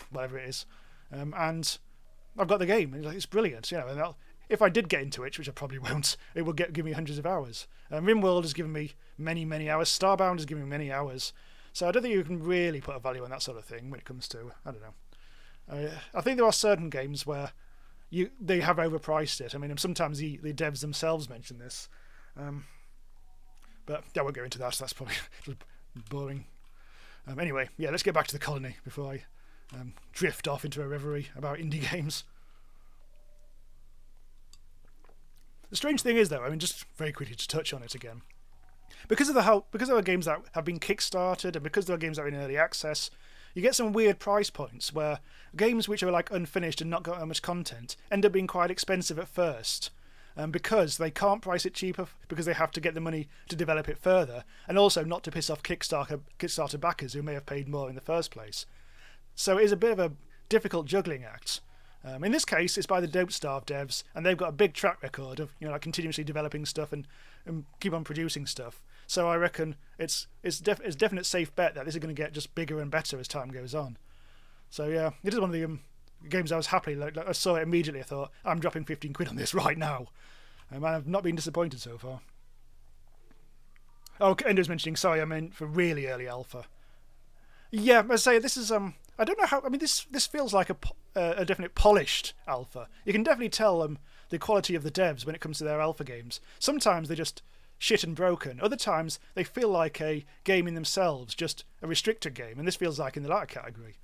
whatever it is. And I've got the game. It's brilliant, And if I did get into it, which I probably won't, it will give me hundreds of hours. RimWorld has given me many, many hours. Starbound has given me many hours. So I don't think you can really put a value on that sort of thing when it comes to, I don't know. I think there are certain games where they have overpriced it. I mean, sometimes the devs themselves mention this. But I won't go into that. So that's probably boring. Anyway, yeah, let's get back to the colony before I drift off into a reverie about indie games. The strange thing is, though, I mean, just very quickly to touch on it again, because there are games that have been kickstarted and because there are games that are in early access, you get some weird price points where games which are like unfinished and not got that much content end up being quite expensive at first, because they can't price it cheaper because they have to get the money to develop it further, and also not to piss off Kickstarter backers who may have paid more in the first place. So it is a bit of a difficult juggling act. In this case, it's by the Dope Starve devs, and they've got a big track record of like continuously developing stuff and keep on producing stuff. So I reckon it's definite safe bet that this is going to get just bigger and better as time goes on. So yeah, it is one of the games I was happy. Like I saw it immediately, I thought I'm dropping 15 quid on this right now, and I've not been disappointed so far. Oh, Endo's mentioning. Sorry, I meant for really early alpha. Yeah, I say this is I don't know how. I mean, this feels like a definite polished alpha. You can definitely tell the quality of the devs when it comes to their alpha games. Sometimes they're just shit and broken. Other times they feel like a game in themselves, just a restricted game. And this feels like in the latter category.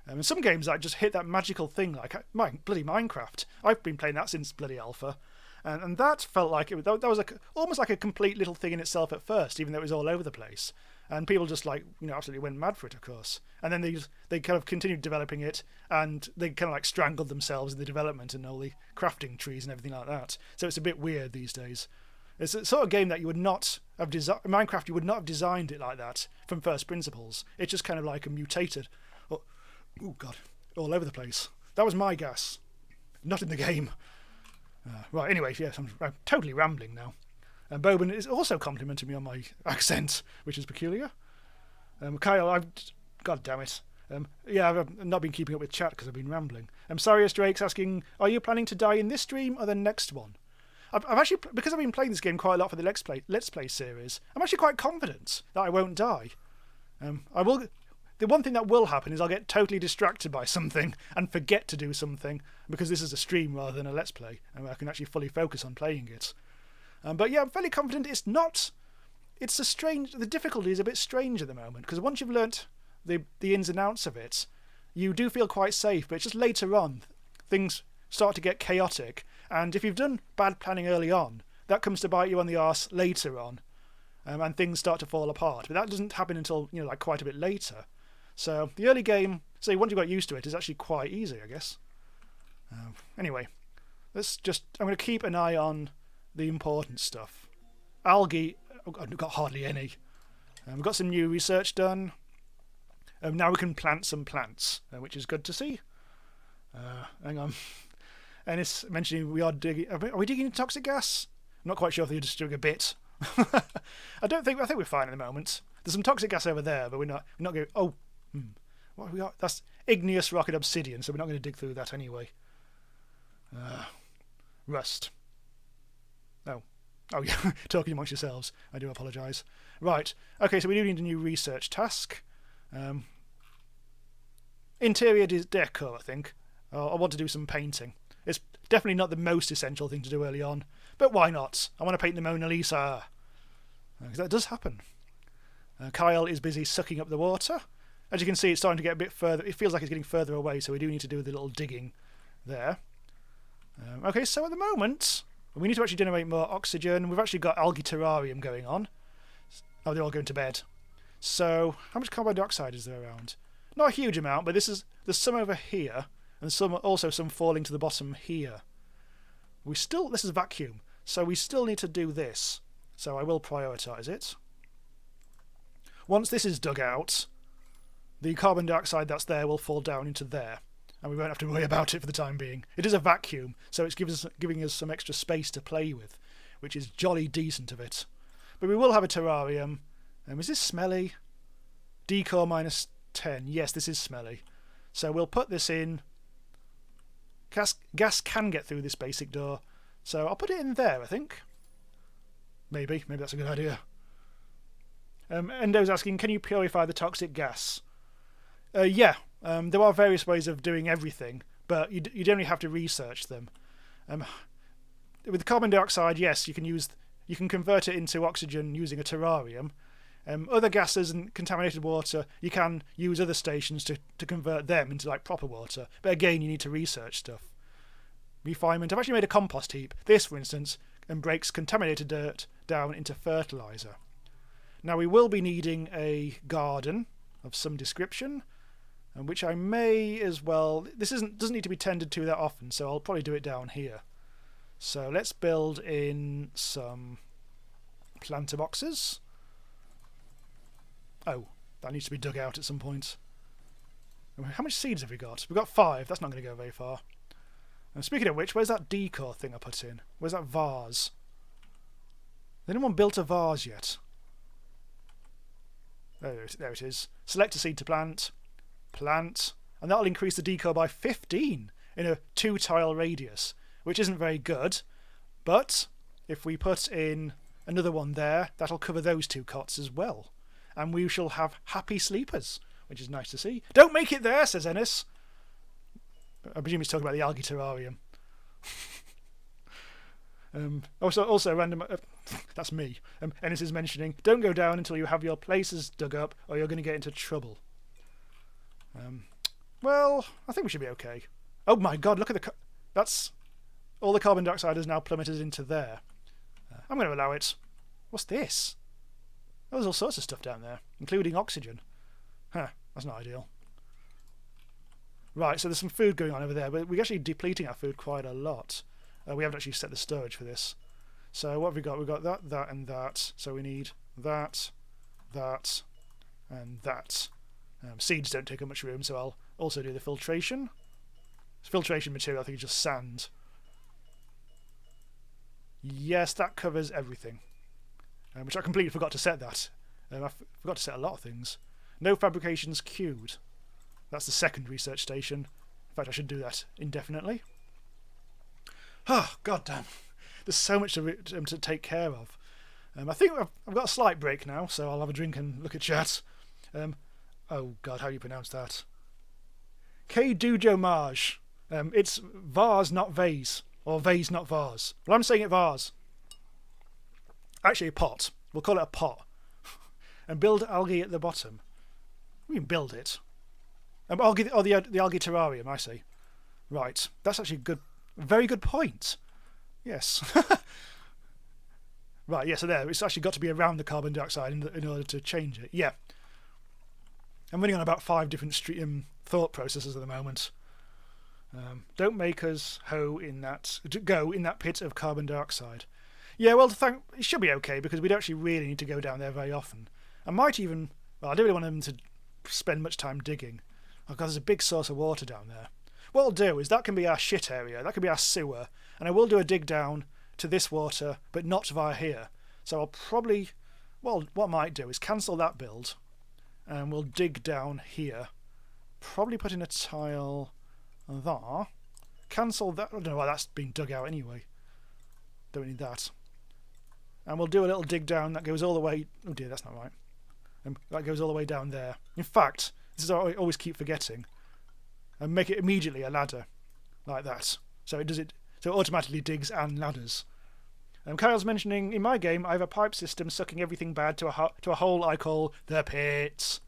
And some games like just hit that magical thing, like bloody Minecraft. I've been playing that since bloody alpha, and that felt like that was almost like a complete little thing in itself at first, even though it was all over the place. And people just absolutely went mad for it, of course. And then they kind of continued developing it, and they kind of like strangled themselves in the development and all the crafting trees and everything like that. So it's a bit weird these days. It's a sort of game that you would not have Minecraft, you would not have designed it like that from first principles. It's just kind of like a mutated, oh god, all over the place. That was my gas, not in the game. Right, anyway, yes, I'm totally rambling now. And Boban is also complimenting me on my accent, which is peculiar. Kyle, God damn it. I've not been keeping up with chat because I've been rambling. Sarius Drake's asking, are you planning to die in this stream or the next one? I've actually, because I've been playing this game quite a lot for the Let's Play series, I'm actually quite confident that I won't die. I will. The one thing that will happen is I'll get totally distracted by something and forget to do something, because this is a stream rather than a Let's Play, and I can actually fully focus on playing it. But yeah, I'm fairly confident it's not. The difficulty is a bit strange at the moment, because once you've learnt the ins and outs of it, you do feel quite safe, but it's just later on, things start to get chaotic, and if you've done bad planning early on, that comes to bite you on the arse later on, and things start to fall apart. But that doesn't happen until, quite a bit later. So the early game, once you've got used to it, is actually quite easy, I guess. Anyway, I'm going to keep an eye on the important stuff. Algae, I've got hardly any. We've got some new research done. Now we can plant some plants, which is good to see. Hang on. And it's mentioning we are digging. Are we digging toxic gas? I'm not quite sure if they're just doing a bit. I think we're fine at the moment. There's some toxic gas over there, but we're not going. Oh, what have we got? That's igneous rock and obsidian, so we're not going to dig through that anyway. Rust. Oh, Oh yeah, talking amongst yourselves. I do apologise. Right. Okay, so we do need a new research task. Interior decor, I think. I want to do some painting. It's definitely not the most essential thing to do early on, but why not? I want to paint the Mona Lisa. Because that does happen. Kyle is busy sucking up the water. As you can see, it's starting to get a bit further. It feels like it's getting further away, so we do need to do the little digging there. Okay, so at the moment, we need to actually generate more oxygen. We've actually got algae terrarium going on. Oh, they're all going to bed. So, how much carbon dioxide is there around? Not a huge amount, but there's some over here, and also some falling to the bottom here. This is vacuum, so we still need to do this. So I will prioritise it. Once this is dug out, the carbon dioxide that's there will fall down into there, and we won't have to worry about it for the time being. It is a vacuum, so it's giving us some extra space to play with, which is jolly decent of it. But we will have a terrarium. Is this smelly? Decor -10. Yes, this is smelly. So we'll put this in. Gas can get through this basic door, so I'll put it in there, I think. Maybe that's a good idea. Endo's asking, can you purify the toxic gas? Yeah, there are various ways of doing everything, but you generally have to research them. With the carbon dioxide, yes, you can convert it into oxygen using a terrarium. Other gases and contaminated water, you can use other stations to convert them into like proper water. But again, you need to research stuff. Refinement. I've actually made a compost heap. This, for instance, breaks contaminated dirt down into fertiliser. Now we will be needing a garden of some description, which I may as well. This doesn't need to be tended to that often, so I'll probably do it down here. So let's build in some planter boxes. Oh, that needs to be dug out at some point. How much seeds have we got? We've got 5. That's not going to go very far. And speaking of which, where's that decor thing I put in? Where's that vase? Has anyone built a vase yet? There it is. Select a seed to plant. Plant. And that'll increase the decor by 15 in a 2-tile radius, which isn't very good. But if we put in another one there, that'll cover those 2 cots as well. And we shall have happy sleepers, which is nice to see. Don't make it there, says Ennis. I presume he's talking about the algae terrarium. Also random. That's me. Ennis is mentioning, don't go down until you have your places dug up, or you're going to get into trouble. Well, I think we should be okay. Oh my God! Look at that's all the carbon dioxide is now plummeted into there. I'm going to allow it. What's this? Oh, there's all sorts of stuff down there, including oxygen. Huh, that's not ideal. Right, so there's some food going on over there, but we're actually depleting our food quite a lot. We haven't actually set the storage for this. So what have we got? We've got that, and that. So we need that, and that. Seeds don't take up much room, so I'll also do the filtration. Filtration material, I think, is just sand. Yes, that covers everything. Which I completely forgot to set that. I forgot to set a lot of things. No fabrications queued. That's the second research station. In fact, I should do that indefinitely. Oh, goddamn. There's so much to take care of. I think I've got a slight break now, so I'll have a drink and look at chat. Oh, God, how do you pronounce that? K. Dujo Maj. It's vase, not vase. Or vase, not vase. Well, I'm saying it vase. Actually, a pot. We'll call it a pot. And build algae at the bottom. We can build it. The algae terrarium, I see. Right. That's actually a very good point. Yes. Right, yeah, so there. It's actually got to be around the carbon dioxide in order to change it. Yeah. I'm running on about 5 different thought processes at the moment. Don't make us go in that pit of carbon dioxide. Yeah, well, it should be okay, because we don't actually really need to go down there very often. I might even... Well, I don't really want them to spend much time digging. Oh, God, there's a big source of water down there. What I'll do is that can be our shit area. That can be our sewer. And I will do a dig down to this water, but not via here. So I'll probably... Well, what I might do is cancel that build. And we'll dig down here. Probably put in a tile there. Cancel that. I don't know why that's been dug out anyway. Don't need that. and we'll do a little dig down that goes all the way... Oh dear, that's not right. That goes all the way down there. In fact, this is what I always keep forgetting. And make it immediately a ladder, like that. So it automatically digs and ladders. Kyle's mentioning, in my game, I have a pipe system sucking everything bad to a hole I call the pit.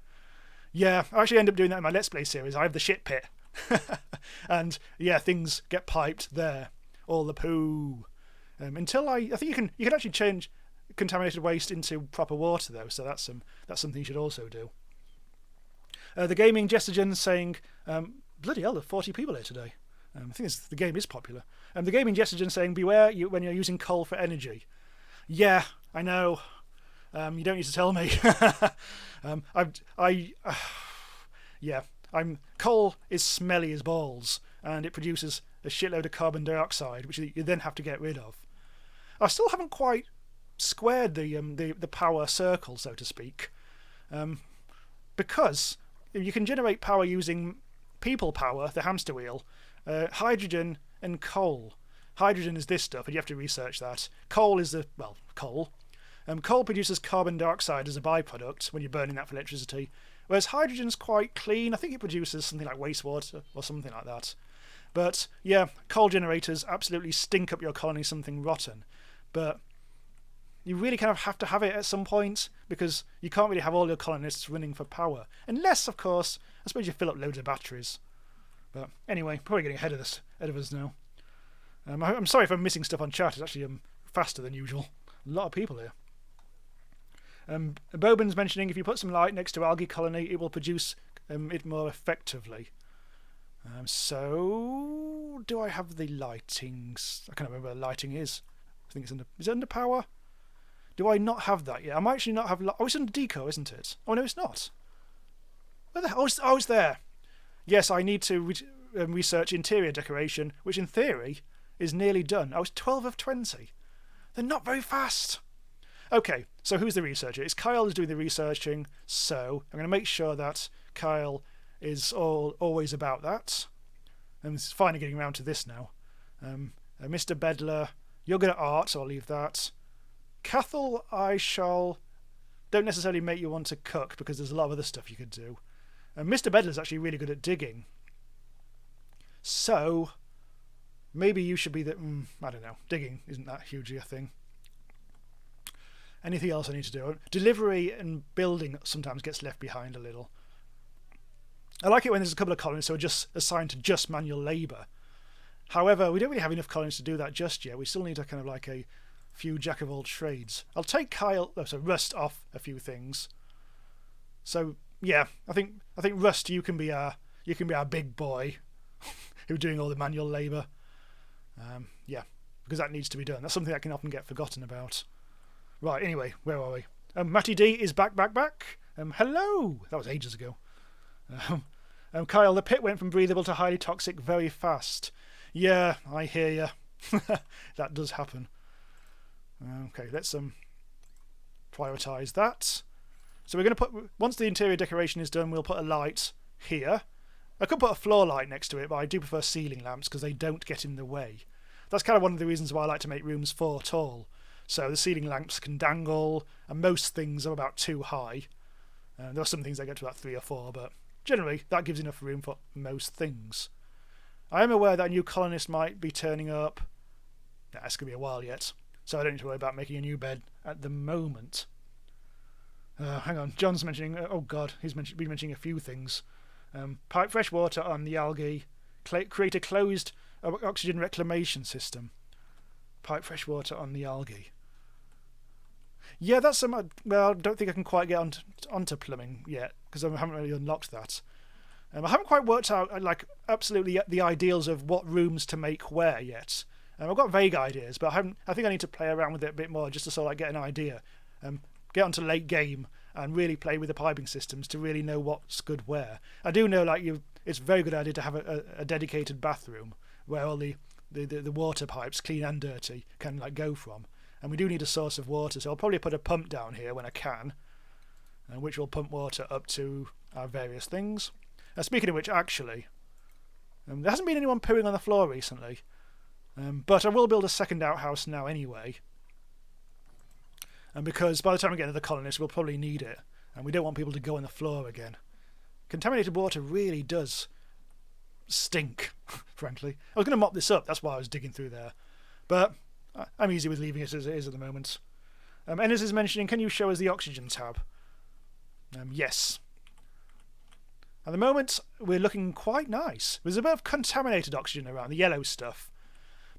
Yeah, I actually end up doing that in my Let's Play series. I have the shit pit. And yeah, things get piped there. All the poo. Until I think you can actually change contaminated waste into proper water though, so that's something you should also do. The gaming Gestogen saying, bloody hell, there are 40 people here today. I think the game is popular. The gaming Gestogen saying, beware when you're using coal for energy. Yeah, I know. You don't need to tell me. Coal is smelly as balls, and it produces a shitload of carbon dioxide, which you then have to get rid of. I still haven't quite squared the power circle, so to speak, because you can generate power using people power, the hamster wheel, hydrogen and coal. Hydrogen is this stuff, and you have to research that. Coal is coal. Coal produces carbon dioxide as a byproduct when you're burning that for electricity, whereas hydrogen's quite clean. I think it produces something like wastewater or something like that. But yeah, coal generators absolutely stink up your colony something rotten. But you really kind of have to have it at some point, because you can't really have all your colonists running for power. Unless, of course, I suppose you fill up loads of batteries. But anyway, probably getting ahead of us now. I'm sorry if I'm missing stuff on chat. It's actually faster than usual. A lot of people here. Boban's mentioning if you put some light next to algae colony, it will produce it more effectively. So, do I have the lightings? I can't remember where the lighting is. I think is it under power? Do I not have that yet? I might actually not have... Oh, it's under Decor, isn't it? Oh, no, it's not. Where the hell? Oh, it's there. Yes, I need to research interior decoration, which in theory is nearly done. I was 12 of 20. They're not very fast. Okay, so who's the researcher? It's Kyle who's doing the researching, so I'm going to make sure that Kyle is always about that. And it's finally getting around to this now. Mr. Bedler, you're good at art, so I'll leave that. Cathal, don't necessarily make you want to cook, because there's a lot of other stuff you could do. Mr. Bedler's actually really good at digging. So, maybe you should be the... I don't know. Digging isn't that hugely a thing. Anything else I need to do? Delivery and building sometimes gets left behind a little. I like it when there's a couple of colonists who are just assigned to just manual labour. However, we don't really have enough colonists to do that just yet. We still need a kind of like a few jack of all trades. I'll take Rust off a few things. So yeah, I think Rust, you can be our big boy who's doing all the manual labour. Yeah, because that needs to be done. That's something that can often get forgotten about. Right, anyway, where are we? Matty D is back. Hello! That was ages ago. Kyle, the pit went from breathable to highly toxic very fast. Yeah, I hear you. That does happen. Okay, let's prioritise that. So we're going to put... Once the interior decoration is done, we'll put a light here. I could put a floor light next to it, but I do prefer ceiling lamps because they don't get in the way. That's kind of one of the reasons why I like to make rooms 4 tall. So the ceiling lamps can dangle, and most things are about 2 high. There are some things that get to about 3 or 4, but generally that gives enough room for most things. I am aware that a new colonist might be turning up. Nah, it's going to be a while yet, so I don't need to worry about making a new bed at the moment. Hang on, John's mentioning... oh god, he's been mentioning a few things. Pipe fresh water on the algae. Create a closed oxygen reclamation system. Pipe fresh water on the algae. Yeah, that's some... Well, I don't think I can quite get onto plumbing yet, because I haven't really unlocked that. I haven't quite worked out, like, absolutely the ideals of what rooms to make where yet. I've got vague ideas, but I think I need to play around with it a bit more just to sort of like get an idea. Get onto late game and really play with the piping systems to really know what's good where. I do know, like, it's a very good idea to have a dedicated bathroom where all the water pipes, clean and dirty, can like go from. And we do need a source of water, so I'll probably put a pump down here when I can, which will pump water up to our various things. Speaking of which, actually, there hasn't been anyone pooing on the floor recently, but I will build a second outhouse now anyway. And because by the time we get to the colonist, we'll probably need it. And we don't want people to go on the floor again. Contaminated water really does stink, frankly. I was going to mop this up, that's why I was digging through there. But I'm easy with leaving it as it is at the moment. Ennis is mentioning, can you show us the oxygen tab? Yes. At the moment, we're looking quite nice. There's a bit of contaminated oxygen around, the yellow stuff.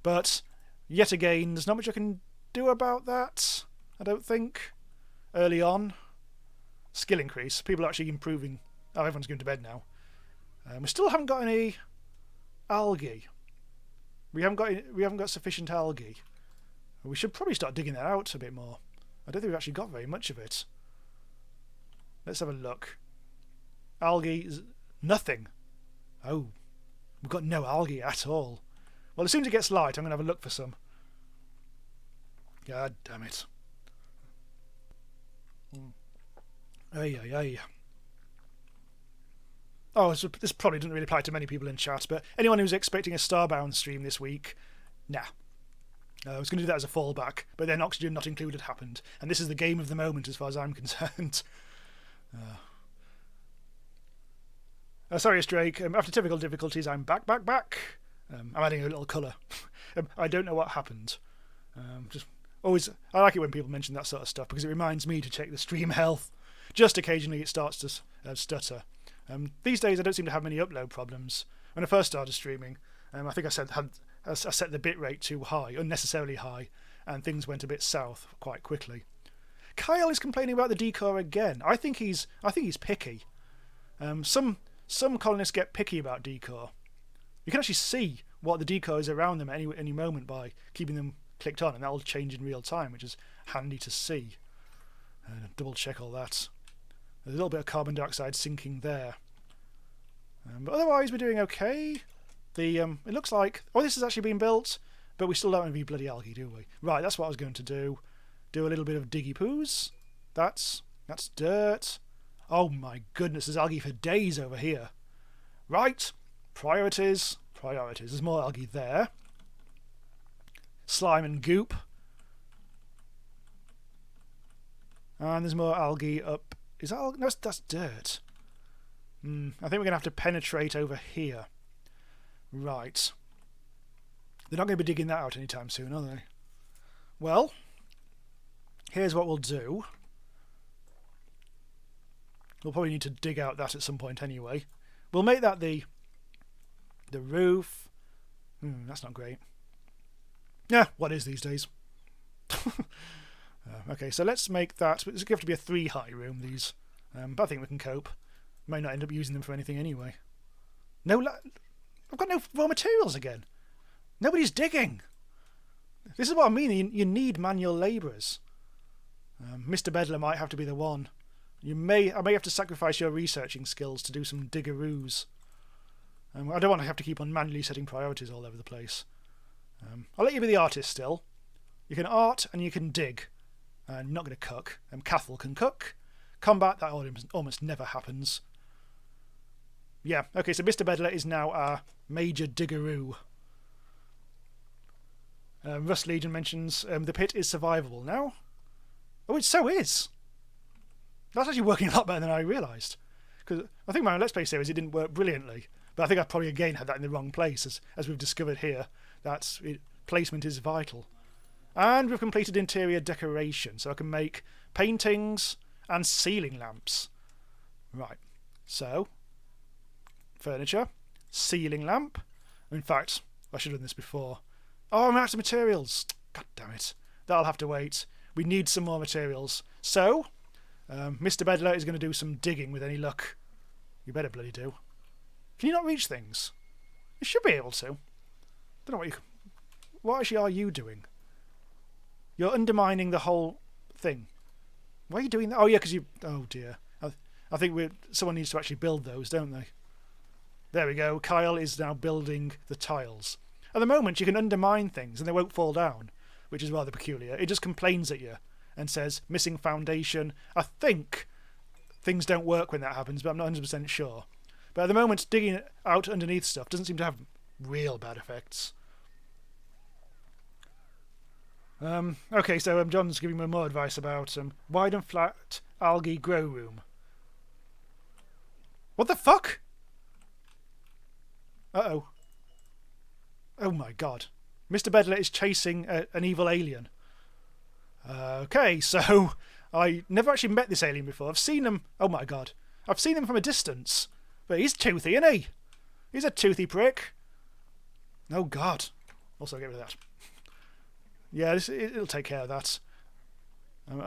But, yet again, there's not much I can do about that, I don't think. Early on. Skill increase. People are actually improving. Oh, everyone's going to bed now. We still haven't got any algae. We haven't got sufficient algae. We should probably start digging that out a bit more. I don't think we've actually got very much of it. Let's have a look. Algae is nothing. Oh, we've got no algae at all. Well, as soon as it gets light, I'm going to have a look for some. God damn it. Ay, ay, ay. Oh, this probably doesn't really apply to many people in chat, but anyone who's expecting a Starbound stream this week, nah. I was going to do that as a fallback, but then Oxygen Not Included happened, and this is the game of the moment as far as I'm concerned. Sorry, Drake. After typical difficulties, I'm back. I'm adding a little colour. I don't know what happened. Just always, I like it when people mention that sort of stuff because it reminds me to check the stream health. Just occasionally it starts to stutter. These days I don't seem to have many upload problems. When I first started streaming, I think I set the bitrate too high, unnecessarily high, and things went a bit south quite quickly. Kyle is complaining about the Decor again. I think he's picky. Some colonists get picky about Decor. You can actually see what the Decor is around them at any moment by keeping them clicked on, and that will change in real time, which is handy to see. Double check all that. There's a little bit of carbon dioxide sinking there. But otherwise we're doing okay. It looks like... Oh, this has actually been built, but we still don't have any bloody algae, do we? Right, that's what I was going to do. Do a little bit of diggy poos. That's dirt. Oh my goodness, there's algae for days over here. Right, priorities. There's more algae there. Slime and goop. And there's more algae up... Is that algae? No, that's dirt. I think we're going to have to penetrate over here. Right. They're not going to be digging that out anytime soon, are they? Well, here's what we'll do. We'll probably need to dig out that at some point anyway. We'll make that the roof. That's not great. Yeah, what is these days? Okay, so let's make that. It's going to have to be a 3-high room, these. But I think we can cope. May not end up using them for anything anyway. I've got no raw materials again. Nobody's digging. This is what I mean. You need manual labourers. Mr. Bedler might have to be the one. I may have to sacrifice your researching skills to do some diggeroos. I don't want to have to keep on manually setting priorities all over the place. I'll let you be the artist still. You can art and you can dig. I'm not going to cook. Cathal can cook. Combat, that almost never happens. Yeah, okay, so Mr. Bedler is now our major diggeroo. Rust Legion mentions the pit is survivable now. Oh, it so is. That's actually working a lot better than I realised. Because I think my Let's Play series, it didn't work brilliantly. But I think I probably again had that in the wrong place, as we've discovered here. Placement is vital. And we've completed interior decoration, so I can make paintings and ceiling lamps. Right, so furniture, ceiling lamp. In fact, I should have done this before. Oh, I'm out of materials. God damn it. That'll have to wait. We need some more materials. So, Mr. Bedler is going to do some digging with any luck. You better bloody do. Can you not reach things? You should be able to. Don't know what actually are you doing? You're undermining the whole thing. Why are you doing that? Oh yeah, because you... Oh dear. I think someone needs to actually build those, don't they? There we go. Kyle is now building the tiles. At the moment, you can undermine things and they won't fall down, which is rather peculiar. It just complains at you and says, missing foundation. I think things don't work when that happens, but I'm not 100% sure. But at the moment, digging out underneath stuff doesn't seem to have real bad effects. Okay, so John's giving me more advice about wide and flat algae grow room. What the fuck? Uh-oh. Oh my god. Mr. Bedler is chasing an evil alien. Okay, so I never actually met this alien before. I've seen him. Oh my god. I've seen him from a distance. But he's toothy, isn't he? He's a toothy prick. Oh god. Also, get rid of that. Yeah, it'll take care of that.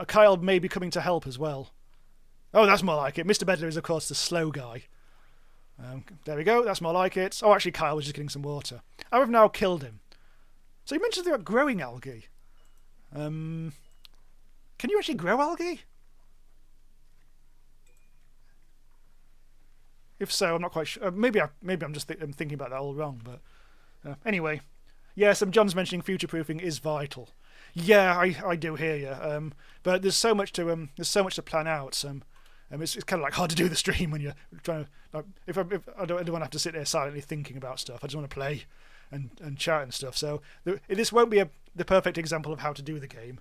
Kyle may be coming to help as well. Oh, that's more like it. Mr. Bedler is, of course, the slow guy. There we go. That's more like it. Oh, actually, Kyle was just getting some water. I have now killed him. So you mentioned about growing algae. Can you actually grow algae? If so, I'm not quite sure. Maybe I'm just I'm thinking about that all wrong. But anyway, yes, John's mentioning future-proofing is vital. Yeah, I do hear you. But there's so much to plan out. It's kind of like hard to do the stream when you're trying to. Like, if I don't want to have to sit there silently thinking about stuff. I just want to play and chat and stuff. So this won't be the perfect example of how to do the game.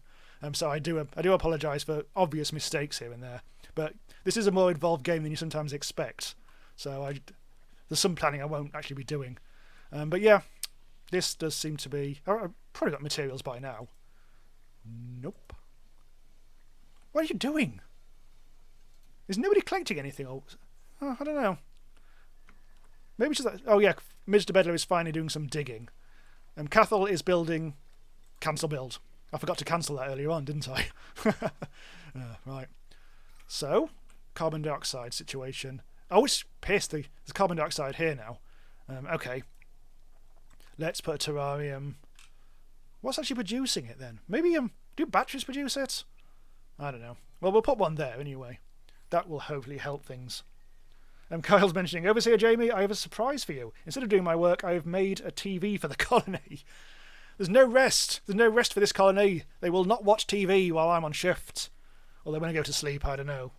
So I do apologise for obvious mistakes here and there. But this is a more involved game than you sometimes expect. So there's some planning I won't actually be doing. But yeah, this does seem to be. I've probably got materials by now. Nope. What are you doing? Is nobody collecting anything? Oh, I don't know. Maybe just that. Oh yeah, Mr. Bedler is finally doing some digging. Cathal is building. Cancel build. I forgot to cancel that earlier on, didn't I? Right. So, carbon dioxide situation. Oh, it's pissed. There's carbon dioxide here now. Okay. Let's put a terrarium. What's actually producing it then? Maybe do batteries produce it? I don't know. Well, we'll put one there anyway. That will hopefully help things. Kyle's mentioning, Overseer Jamie, I have a surprise for you. Instead of doing my work, I have made a TV for the colony. There's no rest. There's no rest for this colony. They will not watch TV while I'm on shift. Although when I go to sleep, I don't know.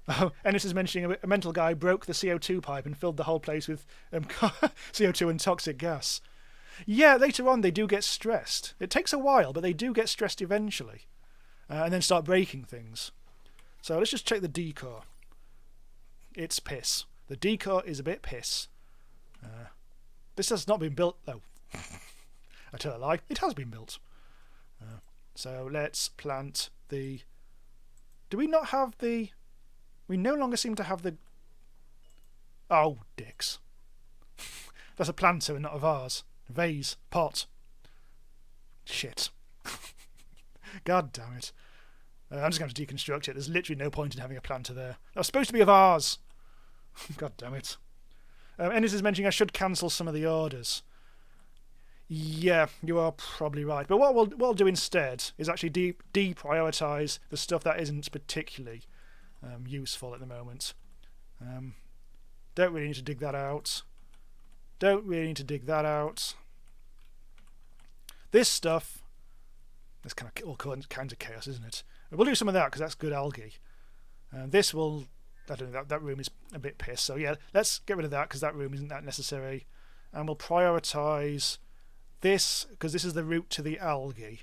Oh, Ennis is mentioning a mental guy broke the CO2 pipe and filled the whole place with CO2 and toxic gas. Yeah, later on they do get stressed. It takes a while, but they do get stressed eventually. And then start breaking things. So let's just check the decor. It's piss. The decor is a bit piss. This has not been built, though. I tell a lie. It has been built. So let's plant the... Do we not have the... We no longer seem to have the... Oh, dicks. That's a planter and not a vase. Vase. Pot. Shit. God damn it. I'm just going to deconstruct it. There's literally no point in having a planter there. That was supposed to be a vase. God damn it. Ennis is mentioning I should cancel some of the orders. Yeah, you are probably right. But what we'll do instead is actually deprioritise the stuff that isn't particularly useful at the moment. Don't really need to dig that out. Don't really need to dig that out. This stuff... That's kind of all kinds of chaos, isn't it? We'll do some of that because that's good algae. This will... I don't know, that room is a bit pissed. So yeah, let's get rid of that because that room isn't that necessary. And we'll prioritise this because this is the route to the algae.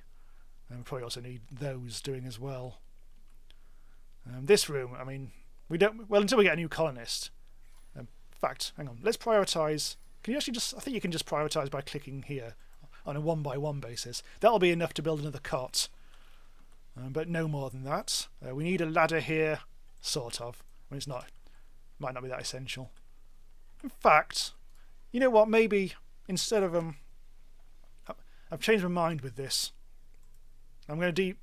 And we probably also need those doing as well. This room, I mean, we don't... Well, until we get a new colonist. In fact, hang on. Let's prioritise... Can you actually just... I think you can just prioritise by clicking here on a one-by-one basis. That'll be enough to build another cot. But no more than that. We need a ladder here, sort of. I mean, it's not... Might not be that essential. In fact, you know what? Maybe instead of... I've changed my mind with this. I'm going to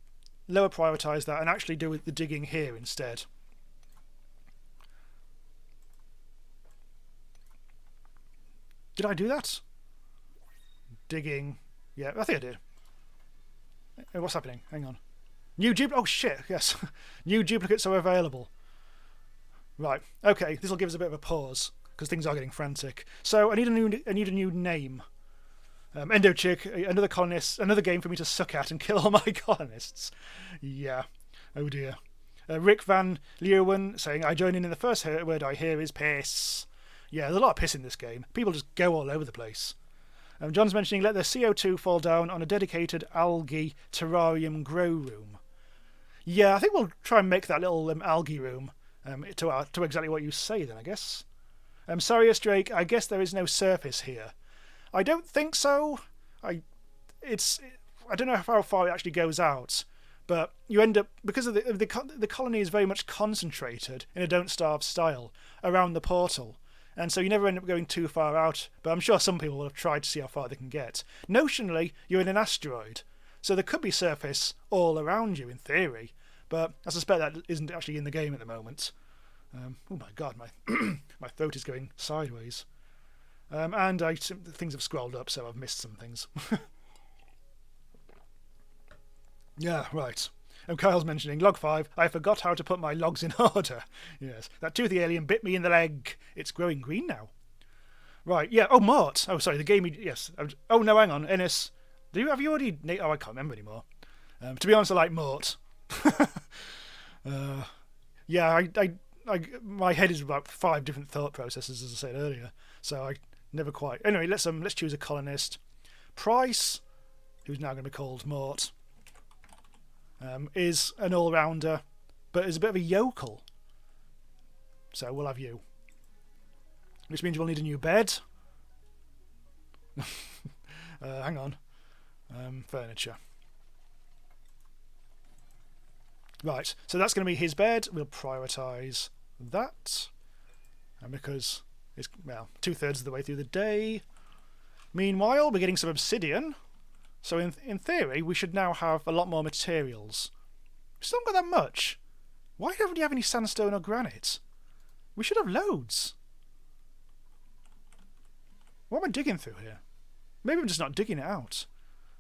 lower prioritise that and actually do the digging here instead. Did I do that? Digging. Yeah, I think I did. What's happening? Hang on. New duplicate. Oh shit! Yes, new duplicates are available. Right. Okay. This will give us a bit of a pause because things are getting frantic. So I need a new name. Endo Chick, another colonist, another game for me to suck at and kill all my colonists. Yeah. Oh dear. Rick Van Leeuwen saying, I join in the first word I hear is piss. Yeah, there's a lot of piss in this game. People just go all over the place. John's mentioning let the CO2 fall down on a dedicated algae terrarium grow room. Yeah, I think we'll try and make that little algae room to exactly what you say then, I guess. Sarius Drake, I guess there is no surface here. I don't think so. I don't know how far it actually goes out, but you end up, because of the colony is very much concentrated in a Don't Starve style around the portal, and so you never end up going too far out, but I'm sure some people will have tried to see how far they can get. Notionally, you're in an asteroid, so there could be surface all around you in theory, but I suspect that isn't actually in the game at the moment. Oh my god, my my throat is going sideways. And things have scrolled up, so I've missed some things. Yeah, right. Kyle's mentioning log 5. I forgot how to put my logs in order. Yes, that toothy alien bit me in the leg. It's growing green now. Right, yeah. Oh, Mort. Oh, sorry, the game. Yes. Oh no, hang on, Ennis. Have you already? Oh, I can't remember anymore. To be honest, I like Mort. Yeah, my head is about 5 different thought processes, as I said earlier. So I never quite. Anyway, let's choose a colonist. Price, who's now going to be called Mort, is an all-rounder, but is a bit of a yokel. So we'll have you. Which means we'll need a new bed. Hang on. Furniture. Right, so that's going to be his bed. We'll prioritise that. And because it's, well, 2/3 of the way through the day. Meanwhile, we're getting some obsidian. So in theory, we should now have a lot more materials. We still haven't got that much. Why don't we have any sandstone or granite? We should have loads. What am I digging through here? Maybe I'm just not digging it out.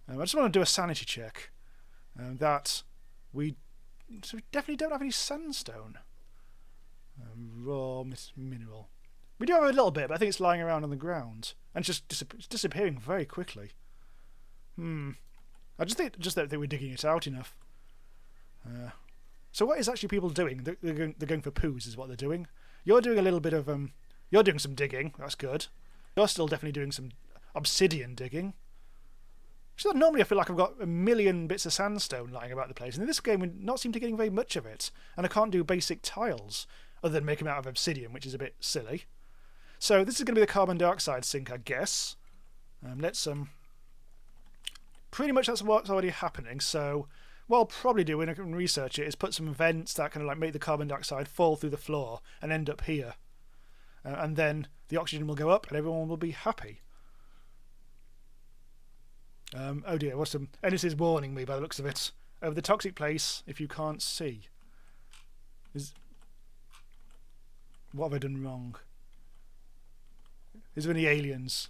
I just want to do a sanity check. So we definitely don't have any sandstone. Raw mineral. We do have a little bit, but I think it's lying around on the ground. And it's just disappearing very quickly. I just don't think we're digging it out enough. So what is actually people doing? They're going for poos is what they're doing. You're doing a little bit of... You're doing some digging. That's good. You're still definitely doing some obsidian digging. So normally I feel like I've got a million bits of sandstone lying about the place, and in this game we not seem to be getting very much of it, and I can't do basic tiles other than make them out of obsidian, which is a bit silly. So this is going to be the carbon dioxide sink, I guess. Let's pretty much that's what's already happening. So what I'll probably do when I can research it is put some vents that kind of like make the carbon dioxide fall through the floor and end up here, and then the oxygen will go up and everyone will be happy. Oh dear, Ennis is warning me by the looks of it. Over the toxic place, if you can't see. What have I done wrong? Is there any aliens?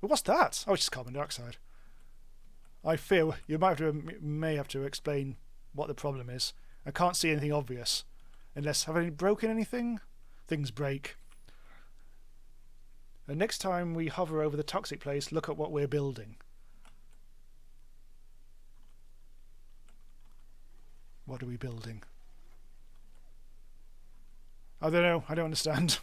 Well, what's that? Oh, it's just carbon dioxide. I fear you may have to explain what the problem is. I can't see anything obvious. Unless, have I broken anything? Things break. And next time we hover over the toxic place, look at what we're building. What are we building? I don't know. I don't understand.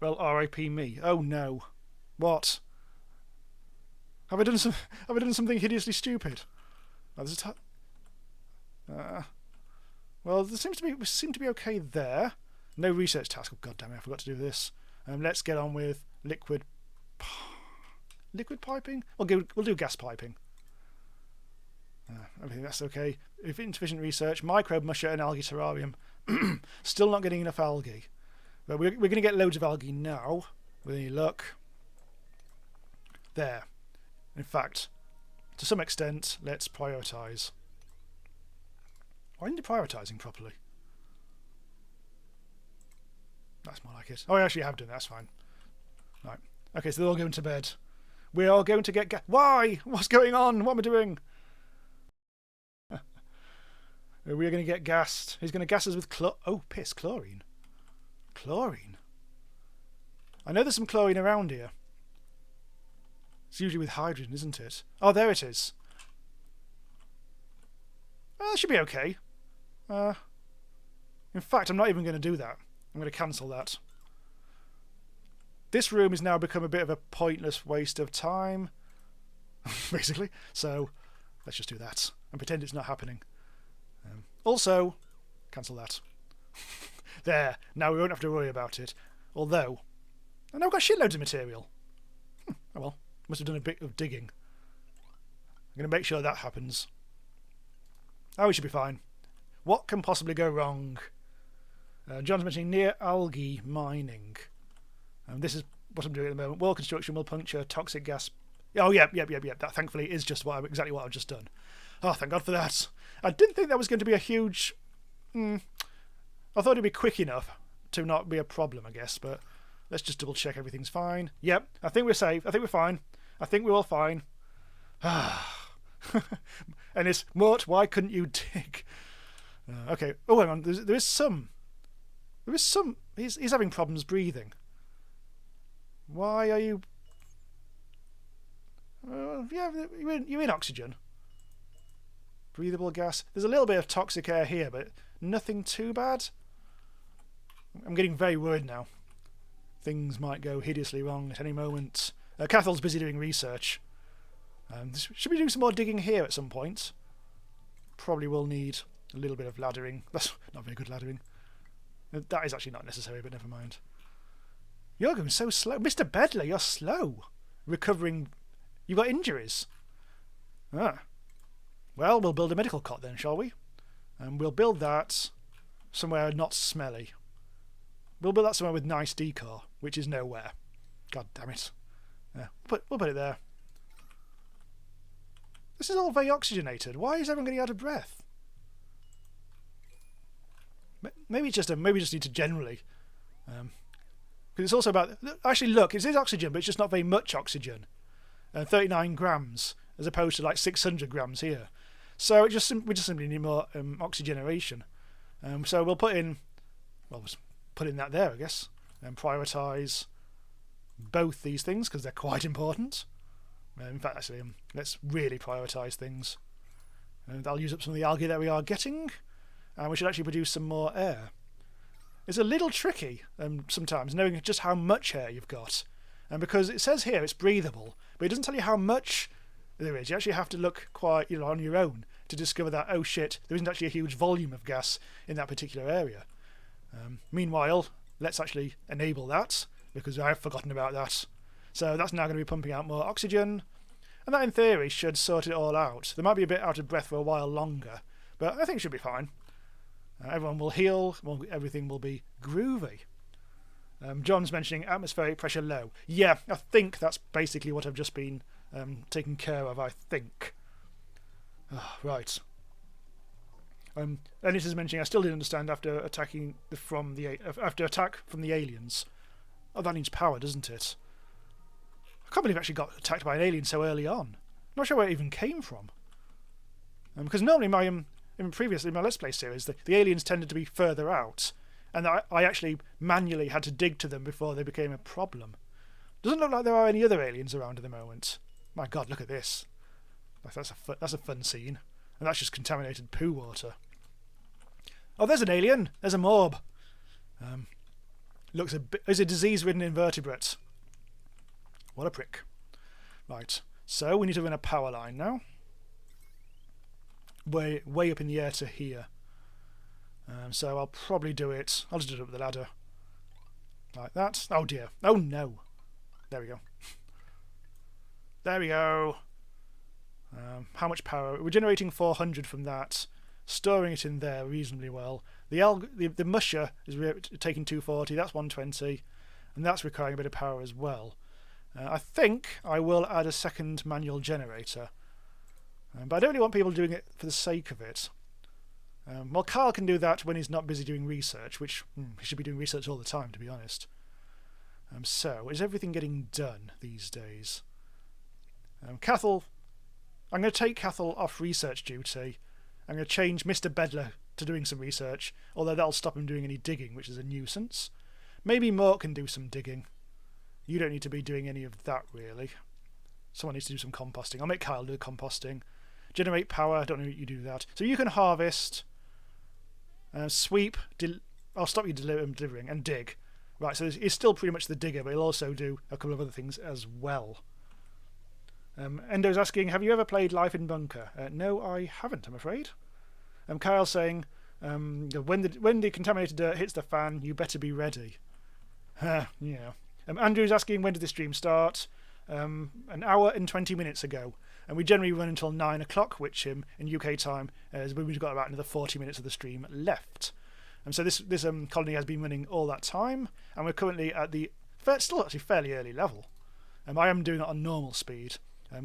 Well, R.I.P. me. Oh no. What? Have I done something hideously stupid? Oh, there's a well, we seem to be okay there. No research task. Oh god damn it! I forgot to do this. Let's get on with liquid piping. We'll do gas piping. I think that's okay. If insufficient research, microbe musher and algae terrarium. Still not getting enough algae. But we're going to get loads of algae now, with any luck. There. In fact, to some extent, let's prioritise. I didn't do prioritising properly. That's more like it. Oh, I actually have done that. That's fine. Right. Okay, so they're all going to bed. We are going to get Why? What's going on? What am I doing? We are going to get gassed. He's going to gas us with chlorine. Chlorine? I know there's some chlorine around here. It's usually with hydrogen, isn't it? Oh, there it is. That should be okay. In fact, I'm not even going to do that. I'm going to cancel that. this room has now become a bit of a pointless waste of time, basically. So let's just do that and pretend it's not happening. Also, cancel that. There, now we won't have to worry about it. Although, and I've got shitloads of material. Oh well, must have done a bit of digging. I'm going to make sure that happens. Oh, we should be fine. What can possibly go wrong? John's mentioning near algae mining. This is what I'm doing at the moment. Wall construction will puncture toxic gas. Oh, yep. That thankfully is just exactly what I've just done. Oh, thank God for that. I didn't think that was going to be a huge... I thought it'd be quick enough to not be a problem, I guess, but let's just double check everything's fine. Yep, I think we're safe. I think we're fine. I think we're all fine. And it's, Mort, why couldn't you dig? Okay. Oh, hang on. There is some... He's having problems breathing. Why are you... yeah, you're in oxygen. Breathable gas. There's a little bit of toxic air here, but nothing too bad. I'm getting very worried now. Things might go hideously wrong at any moment. Cathel's busy doing research. Should be doing some more digging here at some point. Probably will need a little bit of laddering. That's not very good laddering. That is actually not necessary, but never mind. You're going so slow. Mr. Bedler, you're slow. Recovering... You've got injuries. Ah. Well, we'll build a medical cot then, shall we? And we'll build that somewhere not smelly. We'll build that somewhere with nice decor, which is nowhere. God damn it. Yeah, we'll put it there. This is all very oxygenated. Why is everyone getting out of breath? Maybe it's just maybe we just need to generally... because it's also about... Actually, look, it is oxygen, but it's just not very much oxygen. 39 grams, as opposed to like 600 grams here. So we just simply need more oxygenation. So we'll put in... Well, we'll put in that there, I guess. And prioritise both these things, because they're quite important. In fact, actually, let's really prioritise things. That'll use up some of the algae that we are getting. And we should actually produce some more air. It's a little tricky sometimes, knowing just how much air you've got. And because it says here it's breathable, but it doesn't tell you how much there is. You actually have to look quite on your own to discover that, oh shit, there isn't actually a huge volume of gas in that particular area. Meanwhile, let's actually enable that, because I've forgotten about that. So that's now going to be pumping out more oxygen. And that, in theory, should sort it all out. They might be a bit out of breath for a while longer, but I think it should be fine. Everyone will heal, everything will be groovy. John's mentioning atmospheric pressure low. Yeah, I think that's basically what I've just been taking care of, I think. Right. And this is mentioning I still didn't understand after attacking after attack from the aliens. Oh, that needs power, doesn't it? I can't believe I actually got attacked by an alien so early on. I'm not sure where it even came from. Because normally in my Let's Play series, the aliens tended to be further out, and I actually manually had to dig to them before they became a problem. Doesn't look like there are any other aliens around at the moment. My God, look at this. That's a fun scene. And that's just contaminated poo water. Oh, there's an alien. There's a morb. Is a disease-ridden invertebrate. What a prick. Right. So we need to run a power line now. Way up in the air to here. So I'll probably do it. I'll just do it up with the ladder. Like that. Oh dear. Oh no. There we go. There we go. How much power? We're generating 400 from that. Storing it in there reasonably well. The musher is taking 240. That's 120. And that's requiring a bit of power as well. I think I will add a second manual generator. But I don't really want people doing it for the sake of it. Well, Carl can do that when he's not busy doing research, which he should be doing research all the time, to be honest. So, is everything getting done these days? Cathal... I'm going to take Cathal off research duty. I'm going to change Mr. Bedler to doing some research, although that'll stop him doing any digging, which is a nuisance. Maybe Mort can do some digging. You don't need to be doing any of that, really. Someone needs to do some composting. I'll make Kyle do the composting. Generate power. I don't know you do that. So you can harvest, sweep. I'll stop you delivering and dig. Right, so it's still pretty much the digger, but he'll also do a couple of other things as well. Endo's asking, have you ever played Life in Bunker? No, I haven't, I'm afraid. Kyle's saying, when the contaminated dirt hits the fan, you better be ready. Yeah. Andrew's asking, when did the stream start? An hour and 20 minutes ago. And we generally run until 9 o'clock, which in UK time is when we've got about another 40 minutes of the stream left. And so this colony has been running all that time, and we're currently at the still actually fairly early level. I am doing it on normal speed,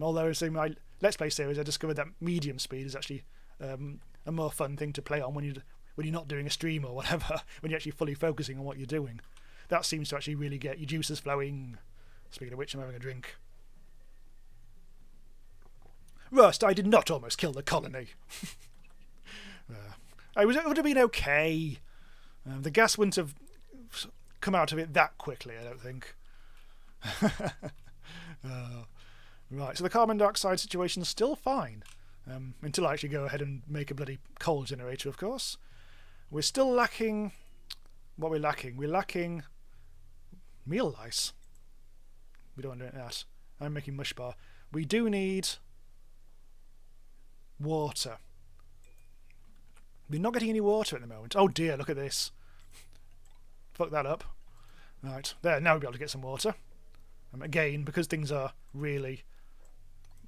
although in my Let's Play series I discovered that medium speed is actually a more fun thing to play on when you're not doing a stream or whatever, when you're actually fully focusing on what you're doing. That seems to actually really get your juices flowing. Speaking of which, I'm having a drink. Rust, I did not almost kill the colony. It would have been okay. The gas wouldn't have come out of it that quickly, I don't think. Right, so the carbon dioxide situation's still fine. Until I actually go ahead and make a bloody coal generator, of course. We're still lacking... What we're lacking? We're lacking meal lice. We don't want to do that. I'm making mush bar. We do need water. We're not getting any water at the moment. Oh dear, look at this. Fuck that up. Right, there, now we'll be able to get some water. Again, because things are really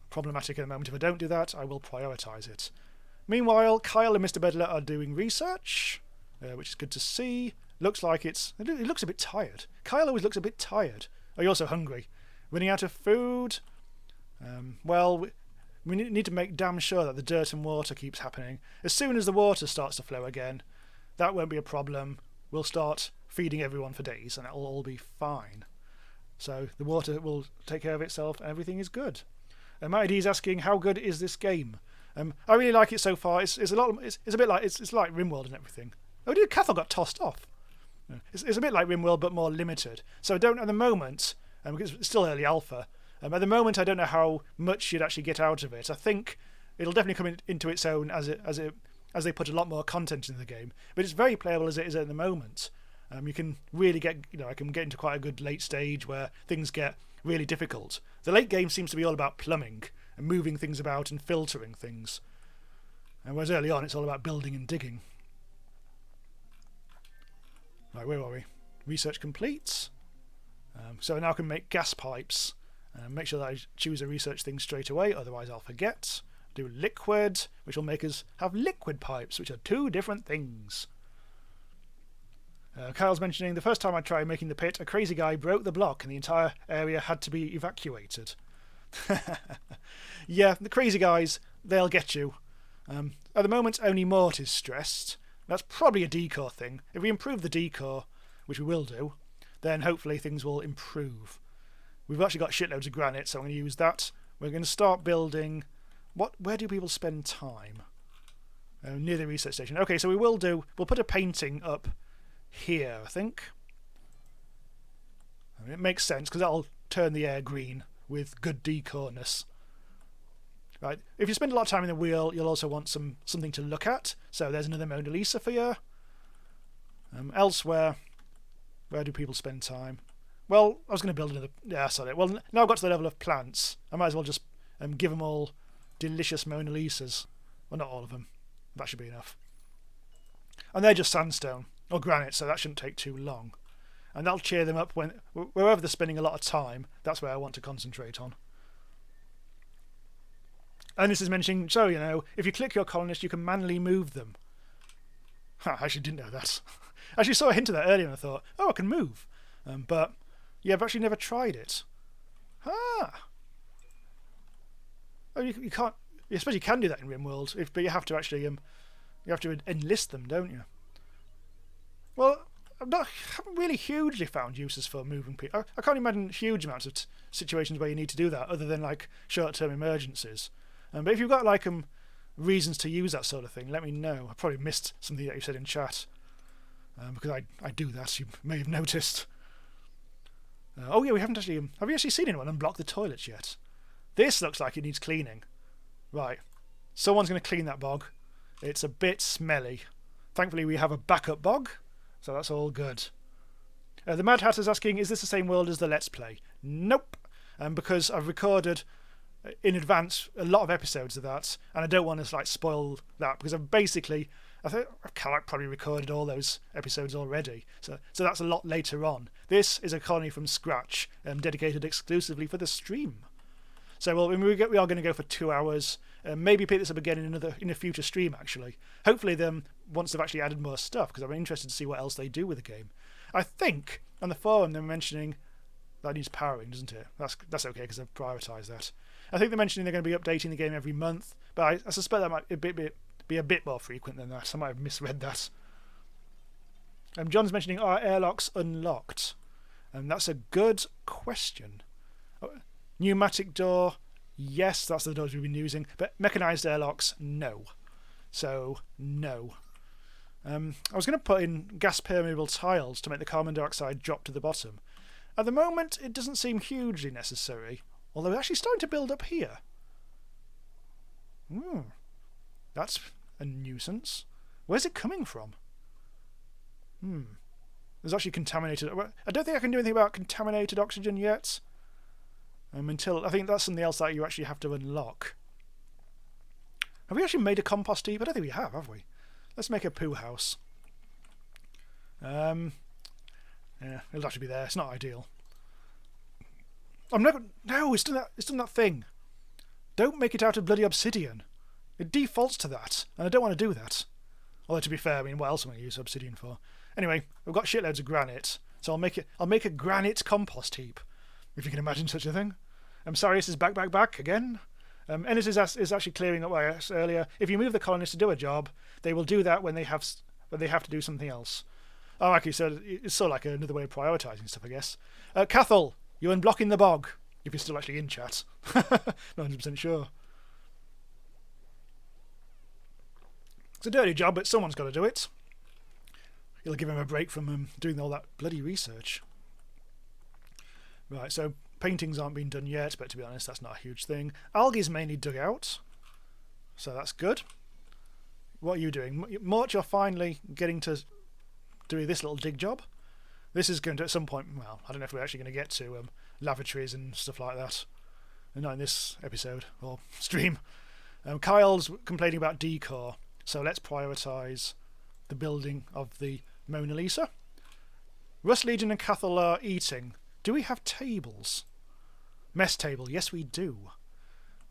problematic at the moment, if I don't do that, I will prioritise it. Meanwhile, Kyle and Mr. Bedler are doing research, which is good to see. Looks like it looks a bit tired. Kyle always looks a bit tired. Oh, you're also hungry. Running out of food? Well, we need to make damn sure that the dirt and water keeps happening. As soon as the water starts to flow again, that won't be a problem. We'll start feeding everyone for days and that'll all be fine. So the water will take care of itself and everything is good. Mighty is asking, how good is this game? I really like it so far. It's a bit like it's like RimWorld and everything. Oh dear, Cathal got tossed off. It's a bit like RimWorld but more limited. So I don't at the moment, because it's still early alpha. At the moment, I don't know how much you'd actually get out of it. I think it'll definitely come into its own as they put a lot more content in the game. But it's very playable as it is at the moment. You can really get, I can get into quite a good late stage where things get really difficult. The late game seems to be all about plumbing and moving things about and filtering things. And whereas early on, it's all about building and digging. Right, where are we? Research complete. So I now can make gas pipes. Make sure that I choose a research thing straight away, otherwise I'll forget. Do liquid, which will make us have liquid pipes, which are two different things. Kyle's mentioning, the first time I tried making the pit, a crazy guy broke the block and the entire area had to be evacuated. Yeah, the crazy guys, they'll get you. At the moment, only Mort is stressed. That's probably a Decor thing. If we improve the Decor, which we will do, then hopefully things will improve. We've actually got shitloads of granite, so I'm going to use that. We're going to start building... Where do people spend time? Near the research station. Okay, so we'll put a painting up here, I think. It makes sense, because that'll turn the air green with good decorness. Right, if you spend a lot of time in the wheel, you'll also want something to look at. So there's another Mona Lisa for you. Elsewhere, where do people spend time? Well, I was going to build another... Yeah, sorry. Well, now I've got to the level of plants. I might as well just give them all delicious Mona Lisas. Well, not all of them. That should be enough. And they're just sandstone or granite, so that shouldn't take too long. And that'll cheer them up wherever they're spending a lot of time. That's where I want to concentrate on. And this is mentioning, so, if you click your colonist, you can manually move them. I actually didn't know that. I actually saw a hint of that earlier and I thought, oh, I can move. But, yeah, I've actually never tried it. Ah! Oh, you can't... I suppose you can do that in RimWorld, but you have to actually... you have to enlist them, don't you? Well, I haven't really hugely found uses for moving people. I can't imagine huge amounts of situations where you need to do that, other than, like, short-term emergencies. But if you've got like reasons to use that sort of thing, let me know. I probably missed something that you said in chat, because I do that. You may have noticed. Oh yeah, we haven't actually. Have you actually seen anyone unblock the toilets yet? This looks like it needs cleaning. Right, someone's going to clean that bog. It's a bit smelly. Thankfully, we have a backup bog, so that's all good. The Mad Hatter's asking, is this the same world as the Let's Play? Nope. Because I've recorded in advance a lot of episodes of that, and I don't want to like spoil that because I've basically, I think I've probably recorded all those episodes already. So that's a lot later on. This is a colony from scratch, dedicated exclusively for the stream. So we are going to go for 2 hours. Maybe pick this up again in a future stream. Actually, hopefully once they've actually added more stuff, because I'm interested to see what else they do with the game. I think on the forum they're mentioning that needs powering, doesn't it? That's okay because I've prioritised that. I think they're mentioning they're going to be updating the game every month, but I suspect that might be a bit more frequent than that. I might have misread that. John's mentioning, are airlocks unlocked? And that's a good question. Pneumatic door, yes, that's the doors we've been using, but mechanised airlocks, no. So, no. I was going to put in gas permeable tiles to make the carbon dioxide drop to the bottom. At the moment, it doesn't seem hugely necessary, although it's actually starting to build up here. That's a nuisance. Where's it coming from? There's actually contaminated... I don't think I can do anything about contaminated oxygen yet. Until... I think that's something else that you actually have to unlock. Have we actually made a compost heap? I don't think we have we? Let's make a poo house. Yeah, it'll actually be there. It's not ideal. No, it's done that thing. Don't make it out of bloody obsidian. It defaults to that, and I don't want to do that. Although to be fair, I mean, what else am I going to use obsidian for? Anyway, we've got shitloads of granite, so I'll make a granite compost heap, if you can imagine such a thing. Sarius is back again. Ennis is actually clearing up what I asked earlier. If you move the colonists to do a job, they will do that when they have to do something else. Oh, okay, so it's sort of like another way of prioritising stuff, I guess. Cathal, you're unblocking the bog, if you're still actually in chat. Not 100% sure. It's a dirty job, but someone's got to do it. It'll give him a break from doing all that bloody research. Right, so paintings aren't being done yet, but to be honest, that's not a huge thing. Algae's mainly dug out, so that's good. What are you doing? Mort, you're finally getting to do this little dig job. This is going to, at some point, well, I don't know if we're actually going to get to lavatories and stuff like that. Not in this episode, or stream. Kyle's complaining about Decor, so let's prioritise the building of the Mona Lisa. Rust Legion and Cathal are eating. Do we have tables? Mess table, yes we do.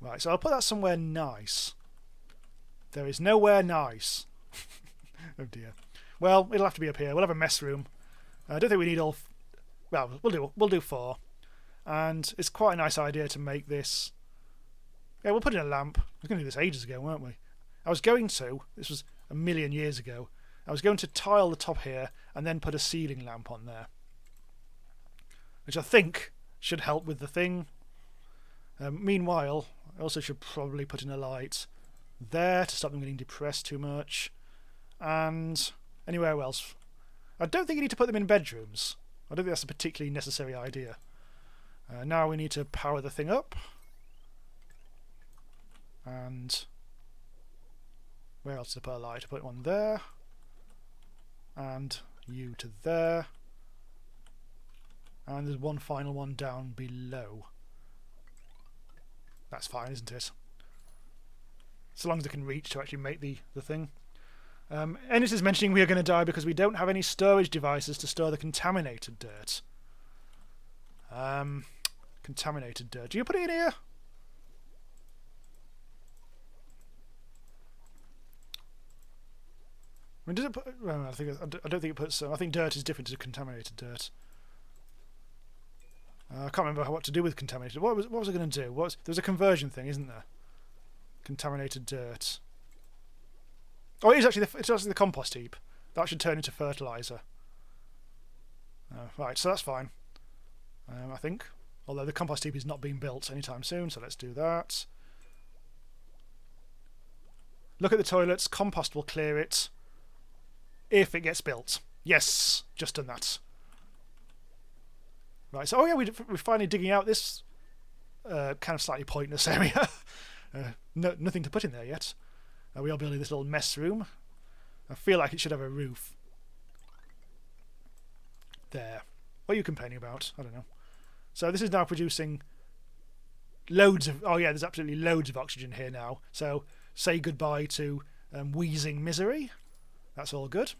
Right, so I'll put that somewhere nice. There is nowhere nice. Oh dear. Well, it'll have to be up here. We'll have a mess room. I don't think we need all... Well, we'll do 4. And it's quite a nice idea to make this... Yeah, we'll put in a lamp. We were going to do this ages ago, weren't we? This was a million years ago, I was going to tile the top here and then put a ceiling lamp on there. Which I think should help with the thing. Meanwhile, I also should probably put in a light there to stop them getting depressed too much. And anywhere else. I don't think you need to put them in bedrooms. I don't think that's a particularly necessary idea. Now we need to power the thing up. And where else to put a light? Put one there. And you to there. And there's one final one down below. That's fine, isn't it? So long as it can reach to actually make the thing. Ennis is mentioning we are going to die because we don't have any storage devices to store the contaminated dirt. Contaminated dirt. Do you put it in here? I mean, does it put... Well, I don't think it puts... I think dirt is different to contaminated dirt. I can't remember what to do with contaminated. What was I going to do? There's a conversion thing, isn't there? Contaminated dirt. Oh, it's actually the compost heap. That should turn into fertiliser. Right, so that's fine. I think. Although the compost heap is not being built anytime soon, so let's do that. Look at the toilets. Compost will clear it. If it gets built. Yes, just done that. Right, so we're finally digging out this kind of slightly pointless area. Nothing to put in there yet. We are building this little mess room. I feel like it should have a roof. There. What are you complaining about? I don't know. So this is now producing loads of... Oh yeah, there's absolutely loads of oxygen here now. So say goodbye to wheezing misery. That's all good.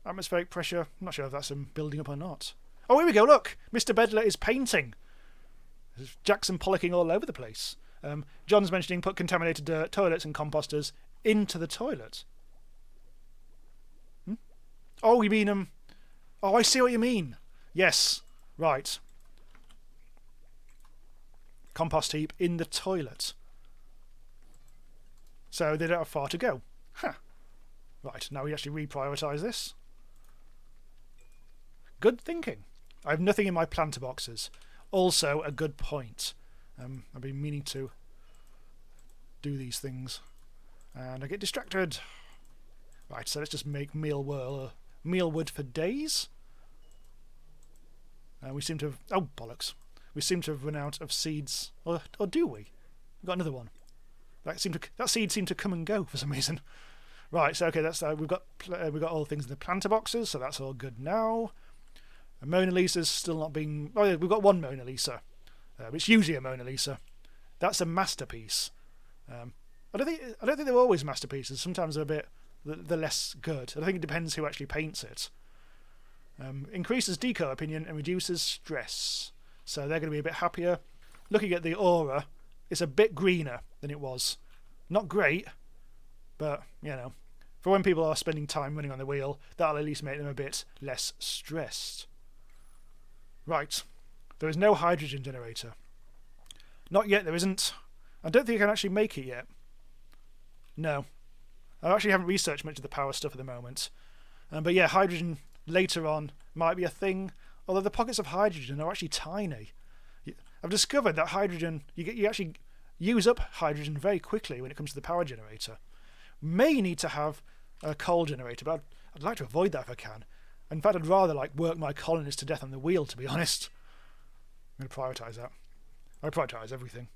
Atmospheric pressure. I'm not sure if that's building up or not. Oh, here we go, look! Mr. Bedler is painting. There's Jackson Pollocking all over the place. John's mentioning put contaminated dirt, toilets and composters into the toilet. Oh, you mean... Oh, I see what you mean. Yes, right. Compost heap in the toilet. So they don't have far to go. Huh. Right, now we actually reprioritise this. Good thinking. I have nothing in my planter boxes. Also a good point. I've been meaning to do these things. And I get distracted. Right, so let's just make mealwood for days. We seem to have... Oh, bollocks. We seem to have run out of seeds. Or do we? We've got another one. That seed seemed to come and go for some reason. Right, so okay, that's we've got all the things in the planter boxes, so that's all good now. And Mona Lisa's still not being... Oh yeah, we've got one Mona Lisa. It's usually a Mona Lisa. That's a masterpiece. I don't think they're always masterpieces. Sometimes they're a bit... They're less good. I think it depends who actually paints it. Increases Decor opinion and reduces stress. So they're going to be a bit happier. Looking at the aura, it's a bit greener than it was. Not great, but, you know, for when people are spending time running on the wheel, that'll at least make them a bit less stressed. Right. There is no hydrogen generator. Not yet, there isn't. I don't think I can actually make it yet. No. I actually haven't researched much of the power stuff at the moment. But yeah, hydrogen later on might be a thing, although the pockets of hydrogen are actually tiny. I've discovered that hydrogen, you actually use up hydrogen very quickly when it comes to the power generator. May need to have a coal generator, but I'd like to avoid that if I can. In fact, I'd rather work my colonists to death on the wheel, to be honest. I'm going to prioritise that. I prioritise everything.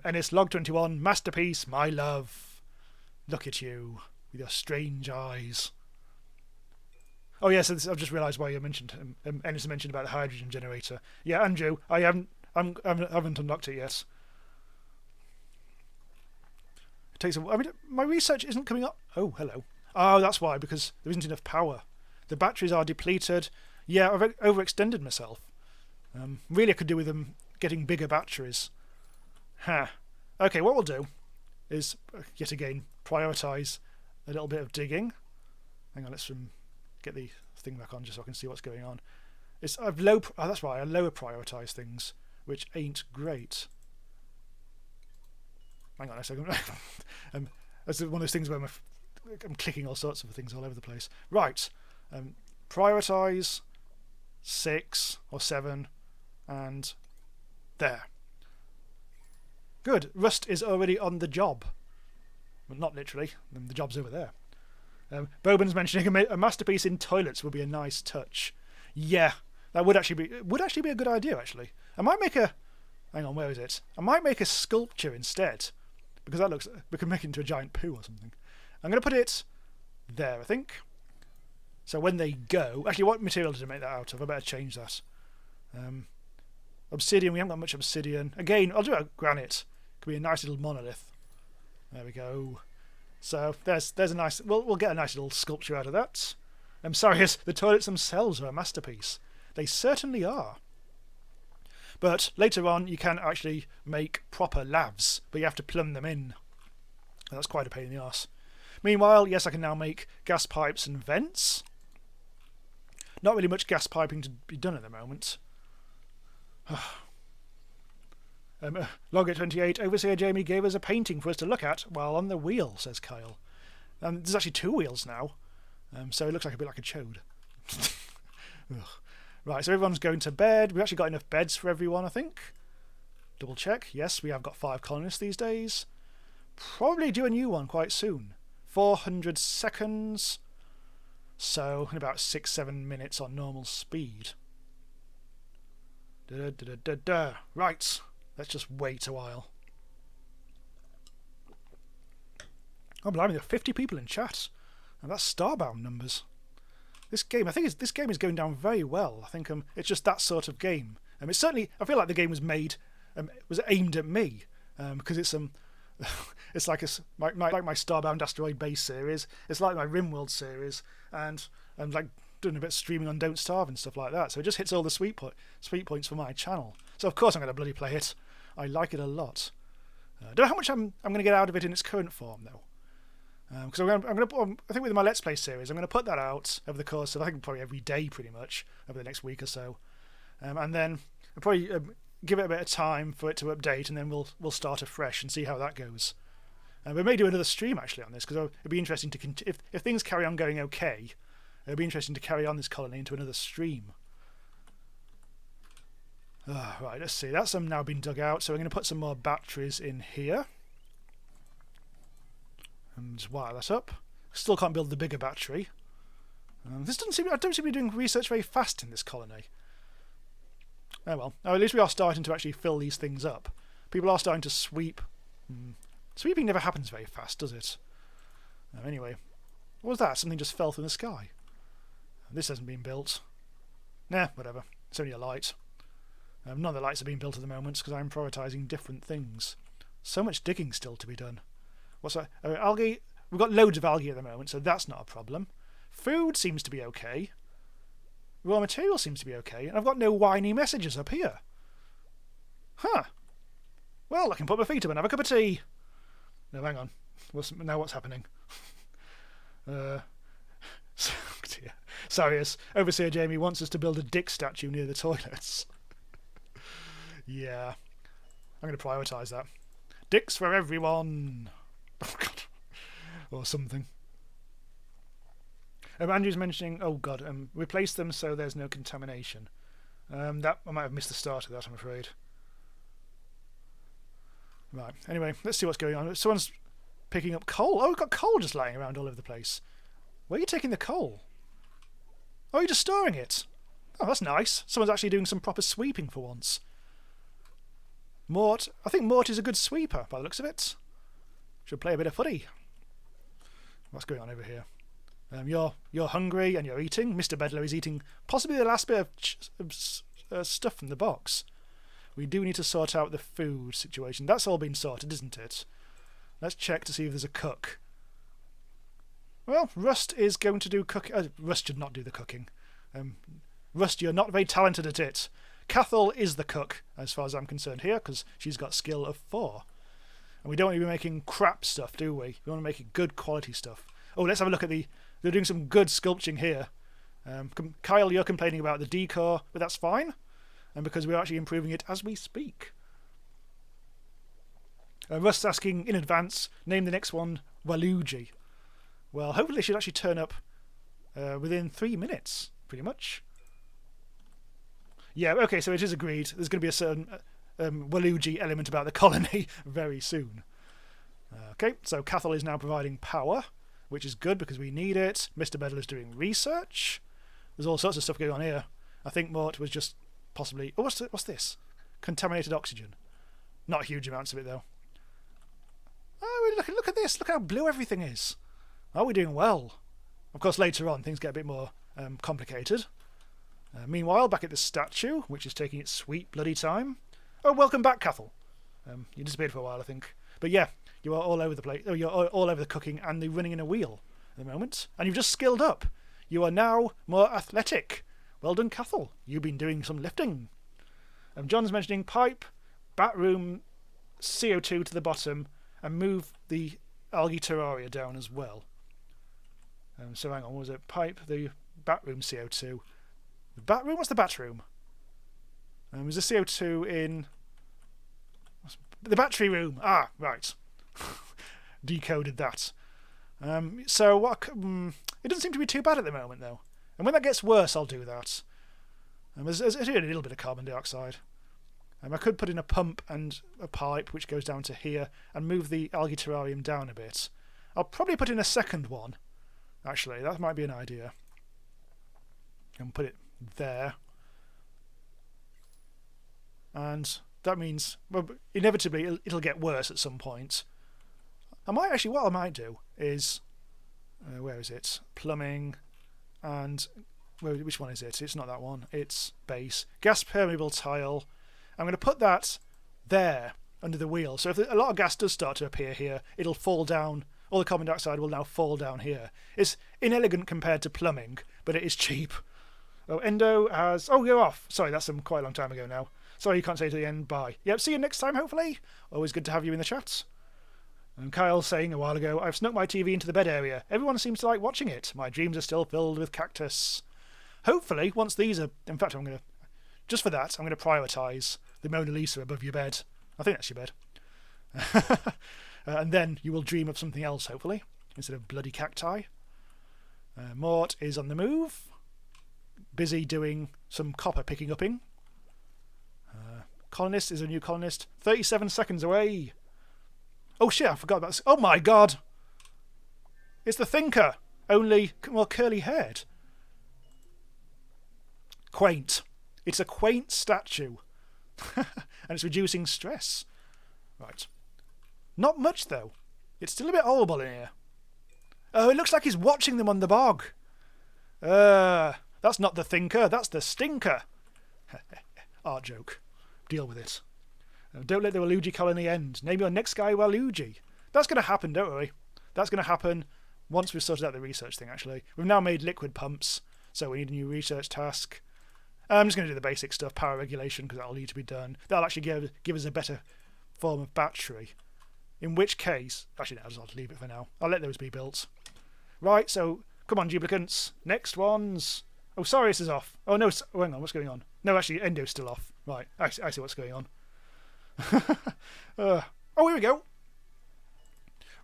Ennis Log 21, masterpiece, my love. Look at you with your strange eyes. Oh yes, I've just realised why you mentioned Ennis mentioned about the hydrogen generator. Yeah, Andrew, I haven't unlocked it yet. It takes my research isn't coming up. Oh, hello. Oh, that's why, because there isn't enough power. The batteries are depleted. Yeah, I've overextended myself. Really, I could do with them getting bigger batteries. Ha. Okay, what we'll do is, yet again, prioritise a little bit of digging. Hang on, let's get the thing back on just so I can see what's going on. That's right, I lower prioritise things, which ain't great. Hang on a second. That's one of those things where I'm clicking all sorts of things all over the place. Right. Prioritise 6 or 7 and there. Good. Rust is already on the job. Well, not literally. The job's over there. Boban's mentioning a masterpiece in toilets would be a nice touch. Yeah, that would actually be a good idea. Actually, I might make a. Hang on, where is it? I might make a sculpture instead, because that looks. We can make it into a giant poo or something. I'm going to put it there, I think. So when they go, actually, what material did I make that out of? I better change that. Obsidian. We haven't got much obsidian. Again, I'll do a granite. Could be a nice little monolith. There we go. So there's a nice. We'll get a nice little sculpture out of that. I'm sorry, yes, the toilets themselves are a masterpiece. They certainly are. But later on, you can actually make proper lavs, but you have to plumb them in. And that's quite a pain in the arse. Meanwhile, yes, I can now make gas pipes and vents. Not really much gas piping to be done at the moment. Logger 28, Overseer Jamie gave us a painting for us to look at while on the wheel, says Kyle. There's actually 2 wheels now, so it looks like a bit like a chode. Right, so everyone's going to bed. We've actually got enough beds for everyone, I think. Double check. Yes, we have got 5 colonists these days. Probably do a new one quite soon. 400 seconds. So, in about 6-7 minutes on normal speed. Right. Let's just wait a while. Oh, blimey, there are 50 people in chat. And that's Starbound numbers. this game, I think this game is going down very well. I think it's just that sort of game. It's certainly, I feel like the game was made, was aimed at me, because it's it's like like my Starbound Asteroid Base series. It's like my RimWorld series, and I'm like doing a bit of streaming on Don't Starve and stuff like that. So it just hits all the sweet points for my channel. So of course I'm going to bloody play it. I like it a lot. I don't know how much I'm going to get out of it in its current form though. Because I'm going to put, I think with my Let's Play series, I'm going to put that out over the course of, I think, probably every day pretty much over the next week or so. And then I'll probably give it a bit of time for it to update, and then we'll start afresh and see how that goes. We may do another stream actually on this, because it'd be interesting to if things carry on going okay, it'd be interesting to carry on this colony into another stream. Right, let's see. That's now been dug out, so we're going to put some more batteries in here. And just wire that up. Still can't build the bigger battery. This doesn't seem. I don't seem to be doing research very fast in this colony. Oh well. Oh, at least we are starting to actually fill these things up. People are starting to sweep. Sweeping never happens very fast, does it? Anyway, what was that? Something just fell from the sky. This hasn't been built. Nah, whatever. It's only a light. None of the lights are being built at the moment because I'm prioritising different things. So much digging still to be done. What's that? Algae. We've got loads of algae at the moment, so that's not a problem. Food seems to be okay. Raw material seems to be okay. And I've got no whiny messages up here. Huh. Well, I can put my feet up and have a cup of tea. No, hang on. Now what's happening? Dear. Sorry, Overseer Jamie wants us to build a dick statue near the toilets. Yeah. I'm going to prioritise that. Dicks for everyone. Oh, God. Or something. Andrew's mentioning, oh God, replace them so there's no contamination. That I might have missed the start of that, I'm afraid. Right, anyway, let's see what's going on. Someone's picking up coal. Oh, we've got coal just lying around all over the place. Where are you taking the coal? Oh, you're just storing it. Oh, that's nice. Someone's actually doing some proper sweeping for once. Mort, I think Mort is a good sweeper by the looks of it. Should play a bit of footy. What's going on over here? You're hungry and you're eating. Mr. Bedlow is eating possibly the last bit of stuff from the box. We do need to sort out the food situation. That's all been sorted, isn't it? Let's check to see if there's a cook. Well, Rust is going to do cooking. Rust should not do the cooking. Rust, you're not very talented at it. Cathal is the cook, as far as I'm concerned here, because she's got skill of 4. And we don't want to be making crap stuff, do we? We want to make good quality stuff. Oh, let's have a look at they're doing some good sculpting here. Kyle, you're complaining about the decor, but that's fine. And because we're actually improving it as we speak. Rust's asking in advance, name the next one Waluigi. Well, hopefully it should actually turn up within 3 minutes, pretty much. Yeah, okay, so it is agreed. There's going to be a certain Waluigi element about the colony very soon. Okay, so Cathal is now providing power, which is good because we need it. Mr. Bedell is doing research. There's all sorts of stuff going on here. I think Mort was just possibly... Oh, what's this? Contaminated oxygen. Not huge amounts of it, though. Oh, look at this. Look how blue everything is. Are we doing well? Of course, later on, things get a bit more complicated. Meanwhile, back at the statue, which is taking its sweet bloody time. Oh, welcome back, Cathal. You disappeared for a while, I think. But yeah, you are all over the place. Oh, you're all over the cooking and the running in a wheel at the moment. And you've just skilled up. You are now more athletic. Well done, Cathal. You've been doing some lifting. John's mentioning pipe, bat room, CO2 to the bottom, and move the algae terraria down as well. So hang on, what was it? Pipe, the bat room CO2. The bat room? What's the bat room? Is the CO2 in... The battery room! Ah, right. Decoded that. So what? It doesn't seem to be too bad at the moment, though. And when that gets worse, I'll do that. There's a little bit of carbon dioxide. I could put in a pump and a pipe, which goes down to here, and move the algae terrarium down a bit. I'll probably put in a second one. Actually, that might be an idea. And put it there. And that means, well, inevitably it'll get worse at some point. What I might do is, where is it? Plumbing, and which one is it? It's not that one. It's base. Gas permeable tile. I'm going to put that there under the wheel. So if a lot of gas does start to appear here, it'll fall down. All the carbon dioxide will now fall down here. It's inelegant compared to plumbing, but it is cheap. Oh, Endo has... Oh, you're off. Sorry, that's quite a long time ago now. Sorry, you can't say to the end. Bye. Yep, see you next time, hopefully. Always good to have you in the chat. And Kyle saying a while ago, I've snuck my TV into the bed area. Everyone seems to like watching it. My dreams are still filled with cactus. Hopefully, once these are... In fact, I'm going to... Just for that, I'm going to prioritise the Mona Lisa above your bed. I think that's your bed. And then you will dream of something else, hopefully, instead of bloody cacti. Mort is on the move. Busy doing some copper picking upping. Colonist is a new colonist. 37 seconds away. Oh shit, I forgot about this. Oh my god! It's the Thinker, only more curly haired. Quaint. It's a quaint statue. And it's reducing stress. Right. Not much though. It's still a bit horrible in here. Oh, it looks like he's watching them on the bog. That's not the Thinker, that's the Stinker. Art joke. Deal with it. Don't let the Waluigi colony end. Name your next guy Waluigi. That's going to happen, don't worry. That's going to happen once we've sorted out the research thing, actually. We've now made liquid pumps, so we need a new research task. I'm just going to do the basic stuff, power regulation, because that'll need to be done. That'll actually give us a better form of battery. In which case... Actually, no, I'll just leave it for now. I'll let those be built. Right, so, come on, duplicants. Next ones. Oh, Sirius is off. Oh, no, hang on, what's going on? No, actually, Endo's still off. Right, I see what's going on. Oh, here we go.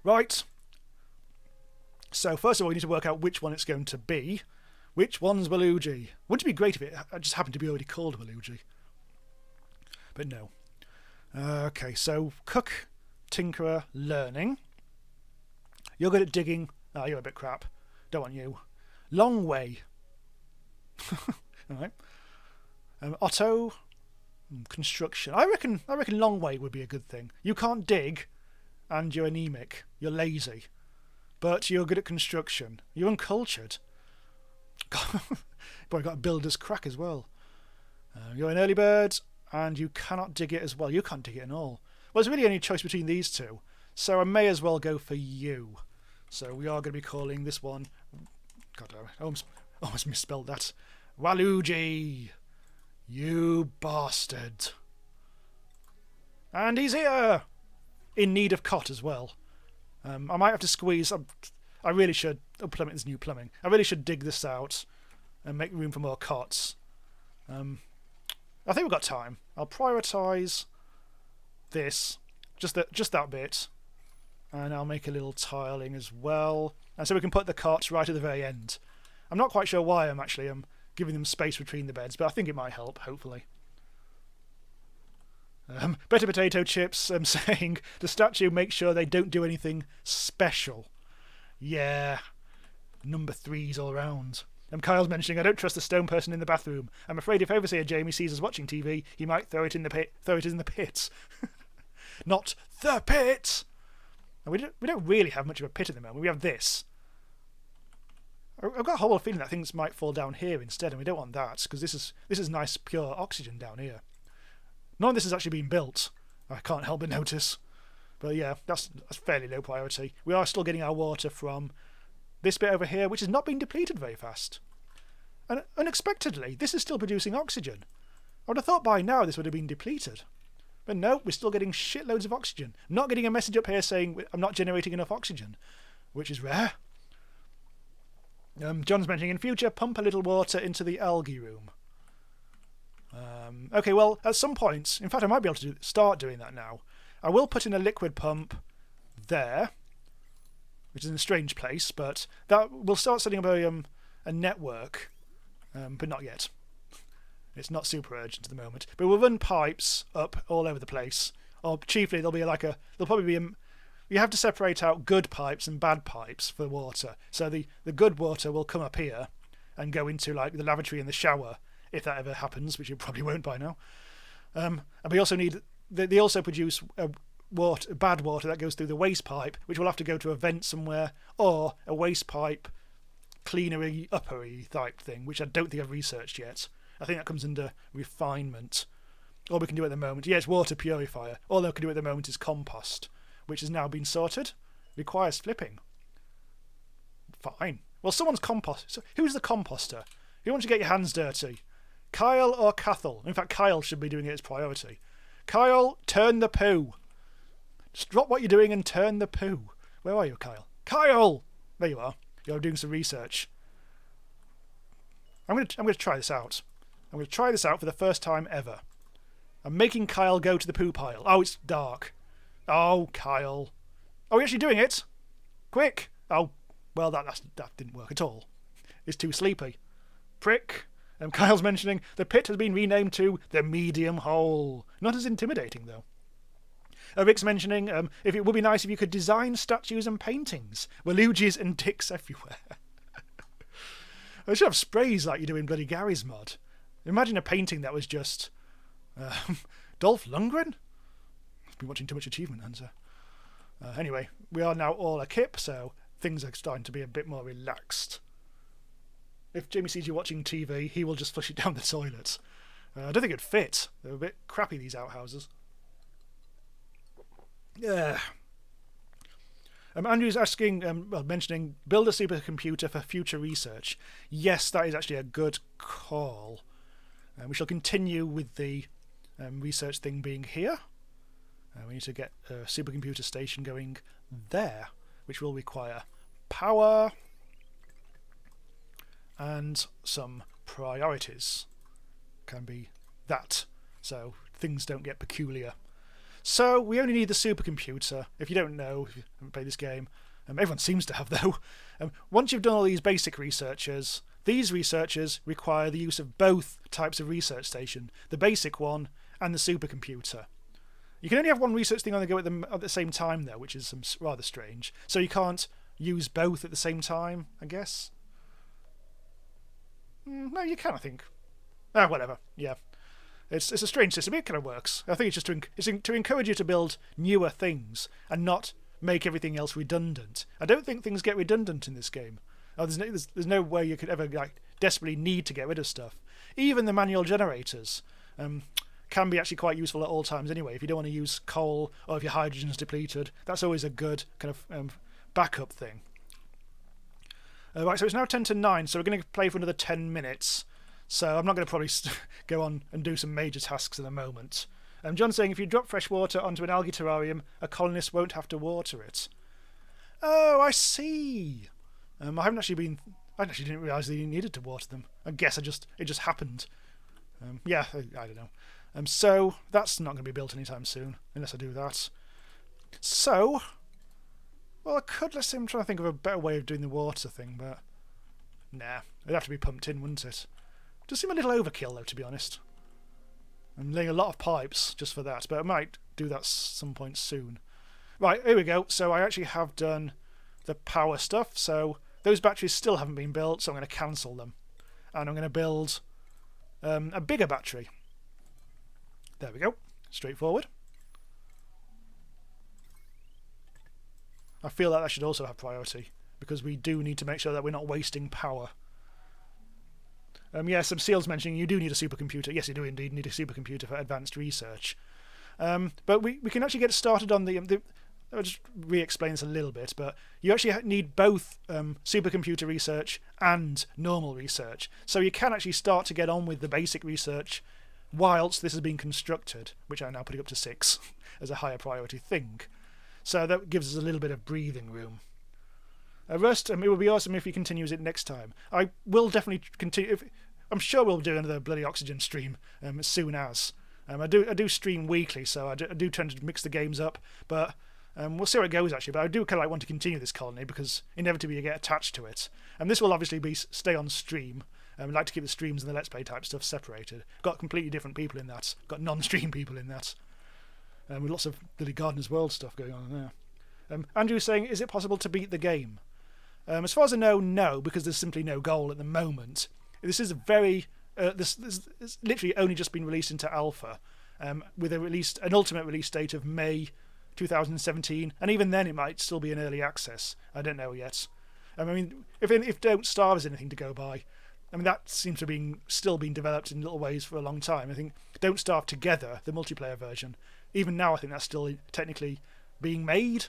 Right. So, first of all, we need to work out which one it's going to be. Which one's Waluigi? Wouldn't it be great if it just happened to be already called Waluigi? But no. Okay, so Cook, Tinkerer, Learning. You're good at digging. Oh, you're a bit crap. Don't want you. Long Way. Alright. Otto, Construction. I reckon Long Way would be a good thing. You can't dig, and you're anemic. You're lazy. But you're good at construction. You're uncultured. Boy, got a builder's crack as well. You're an early bird, and you cannot dig it as well. You can't dig it at all. Well, there's really only a choice between these two, so I may as well go for you. So we are going to be calling this one... God damn it, I almost misspelled that. Waluigi! You bastard. And he's here! In need of cot as well. I might have to squeeze... I really should... Oh, plumbing is new plumbing. I really should dig this out and make room for more cots. I think we've got time. I'll prioritise this. Just that bit. And I'll make a little tiling as well. And so we can put the cots right at the very end. I'm not quite sure why I'm giving them space between the beds, but I think it might help, hopefully. Better Potato Chips saying the statue makes sure they don't do anything special. Yeah. Number 3s all round. Kyle's mentioning, I don't trust the stone person in the bathroom. I'm afraid if Overseer Jamie sees us watching TV, he might throw it in the pit. Not the pit! And we don't really have much of a pit at the moment. We have this. I've got a whole feeling that things might fall down here instead, and we don't want that, because this is nice, pure oxygen down here. None of this has actually been built. I can't help but notice. But yeah, that's fairly low priority. We are still getting our water from this bit over here, which has not been depleted very fast. And unexpectedly, this is still producing oxygen. I would have thought by now this would have been depleted. But no, we're still getting shitloads of oxygen. I'm not getting a message up here saying I'm not generating enough oxygen, which is rare. John's mentioning in future, pump a little water into the algae room. Okay, well, at some point, in fact, I might be able to start doing that now. I will put in a liquid pump there, which is in a strange place, but that we'll start setting up a network, but not yet. It's not super urgent at the moment. But we'll run pipes up all over the place. Or chiefly, there'll probably be you have to separate out good pipes and bad pipes for water. So the good water will come up here and go into like the lavatory and the shower, if that ever happens, which it probably won't by now. And we also need... They also produce bad water that goes through the waste pipe, which will have to go to a vent somewhere, or a waste pipe cleanery, uppery type thing, which I don't think I've researched yet. I think that comes under refinement. All we can do at the moment, it's water purifier. All I can do at the moment is compost, which has now been sorted. Requires flipping. Fine. Well, someone's compost. So who's the composter? Who wants to get your hands dirty? Kyle or Cathal? In fact, Kyle should be doing it as priority. Kyle, turn the poo. Just drop what you're doing and turn the poo. Where are you, Kyle? Kyle! There you are. You're doing some research. I'm going to try this out. I'm going to try this out for the first time ever. I'm making Kyle go to the poo pile. Oh, it's dark. Oh, Kyle. Are we actually doing it? Quick. Oh, well, that didn't work at all. It's too sleepy. Prick. Kyle's mentioning the pit has been renamed to the medium hole. Not as intimidating, though. Rick's mentioning if it would be nice if you could design statues and paintings. Waluigi's and dicks everywhere. I should have sprays like you do in bloody Gary's mod. Imagine a painting that was just Dolph Lundgren? I've been watching too much Achievement Hunter. Anyway, we are now all a kip, so things are starting to be a bit more relaxed. If Jamie sees you watching TV, he will just flush it down the toilet. I don't think it'd fit. They're a bit crappy, these outhouses. Yeah. Andrew's asking, mentioning, build a supercomputer for future research. Yes, that is actually a good call. We shall continue with the research thing being here. We need to get a supercomputer station going there, which will require power and some priorities. Can be that, so things don't get peculiar. So we only need the supercomputer. If you don't know, if you haven't played this game, everyone seems to have though. Once you've done all these basic researches, these researchers require the use of both types of research station, the basic one and the supercomputer. You can only have one research thing on the go at the same time though, which is rather strange. So you can't use both at the same time, I guess. No, you can, I think. Whatever. Yeah. It's a strange system. It kind of works. I think it's just to encourage you to build newer things and not make everything else redundant. I don't think things get redundant in this game. There's no way you could ever desperately need to get rid of stuff. Even the manual generators can be actually quite useful at all times anyway. If you don't want to use coal or if your hydrogen's depleted, that's always a good kind of backup thing. Right, so it's now 10 to 9, so we're going to play for another 10 minutes. So I'm not going to probably go on and do some major tasks in a moment. John's saying if you drop fresh water onto an algae terrarium, a colonist won't have to water it. Oh, I see. I actually didn't realise that you needed to water them. I guess it just happened. Yeah, I don't know. So that's not going to be built anytime soon, unless I do that. So, well, I'm trying to think of a better way of doing the water thing, but nah, it'd have to be pumped in, wouldn't it? Does seem a little overkill, though, to be honest. I'm laying a lot of pipes just for that, but I might do that some point soon. Right, here we go. So I actually have done the power stuff, so those batteries still haven't been built, so I'm going to cancel them. And I'm going to build a bigger battery. There we go. Straightforward. I feel like that should also have priority, because we do need to make sure that we're not wasting power. Yes, some Seals mentioning you do need a supercomputer. Yes, you do indeed need a supercomputer for advanced research. But we can actually get started on I'll just re-explain this a little bit, but you actually need both supercomputer research and normal research. So you can actually start to get on with the basic research whilst this is being constructed, which I'm now putting up to 6 as a higher priority thing. So that gives us a little bit of breathing room. Rust, it would be awesome if he continues it next time. I will definitely continue. I'm sure we'll do another bloody Oxygen stream as soon as. I do stream weekly, so I do tend to mix the games up, but we'll see how it goes actually. But I do kind of want to continue this colony because inevitably you get attached to it. And this will obviously stay on stream. I like to keep the streams and the Let's Play type stuff separated. Got completely different people in that. Got non-stream people in that. With lots of bloody Gardener's World stuff going on there. Andrew's saying, is it possible to beat the game? As far as I know, no, because there's simply no goal at the moment. This is a very... this it's literally only just been released into alpha, with an ultimate release date of May 2017, and even then it might still be in early access. I don't know yet. I mean, if Don't Starve is anything to go by, I mean, that seems to be still being developed in little ways for a long time. I think Don't Starve Together, the multiplayer version, even now I think that's still technically being made.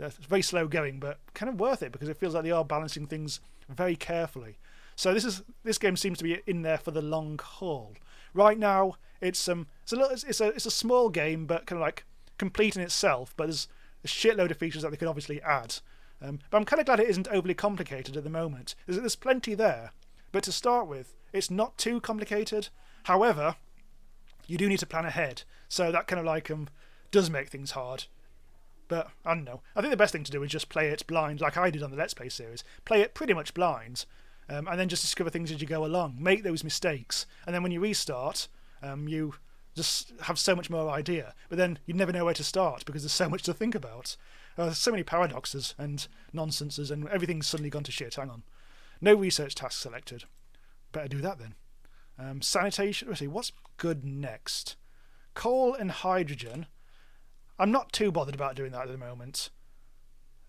It's very slow going, but kind of worth it because it feels like they are balancing things very carefully. So this game seems to be in there for the long haul. Right now, it's a small game, but kind of like complete in itself. But there's a shitload of features that they could obviously add. But I'm kind of glad it isn't overly complicated at the moment. There's plenty there. But to start with, it's not too complicated. However, you do need to plan ahead. So that kind of like does make things hard. But I don't know. I think the best thing to do is just play it blind, like I did on the Let's Play series. Play it pretty much blind, and then just discover things as you go along. Make those mistakes, and then when you restart, you just have so much more idea. But then you never know where to start because there's so much to think about. There's so many paradoxes and nonsenses, and everything's suddenly gone to shit. Hang on. No research task selected. Better do that then. Sanitation. Let's see, what's good next? Coal and hydrogen. I'm not too bothered about doing that at the moment.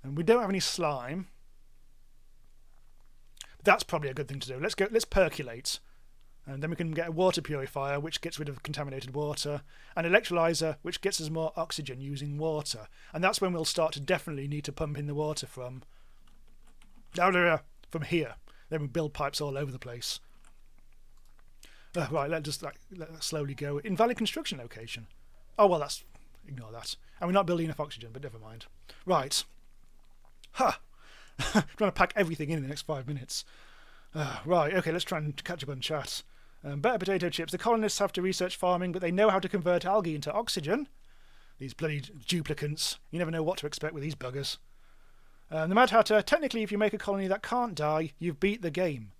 And we don't have any slime. That's probably a good thing to do. Let's percolate. And then we can get a water purifier, which gets rid of contaminated water, an electrolyzer, which gets us more oxygen using water. And that's when we'll start to definitely need to pump in the water from here. Then we build pipes all over the place. Right, let that slowly go. Invalid construction location. Oh, well, ignore that. And we're not building enough oxygen, but never mind. Right. Ha! Trying to pack everything in the next 5 minutes. Right, okay, let's try and catch up on chat. Better potato chips. The colonists have to research farming, but they know how to convert algae into oxygen. These bloody duplicants. You never know what to expect with these buggers. The Mad Hatter, technically if you make a colony that can't die, you've beat the game.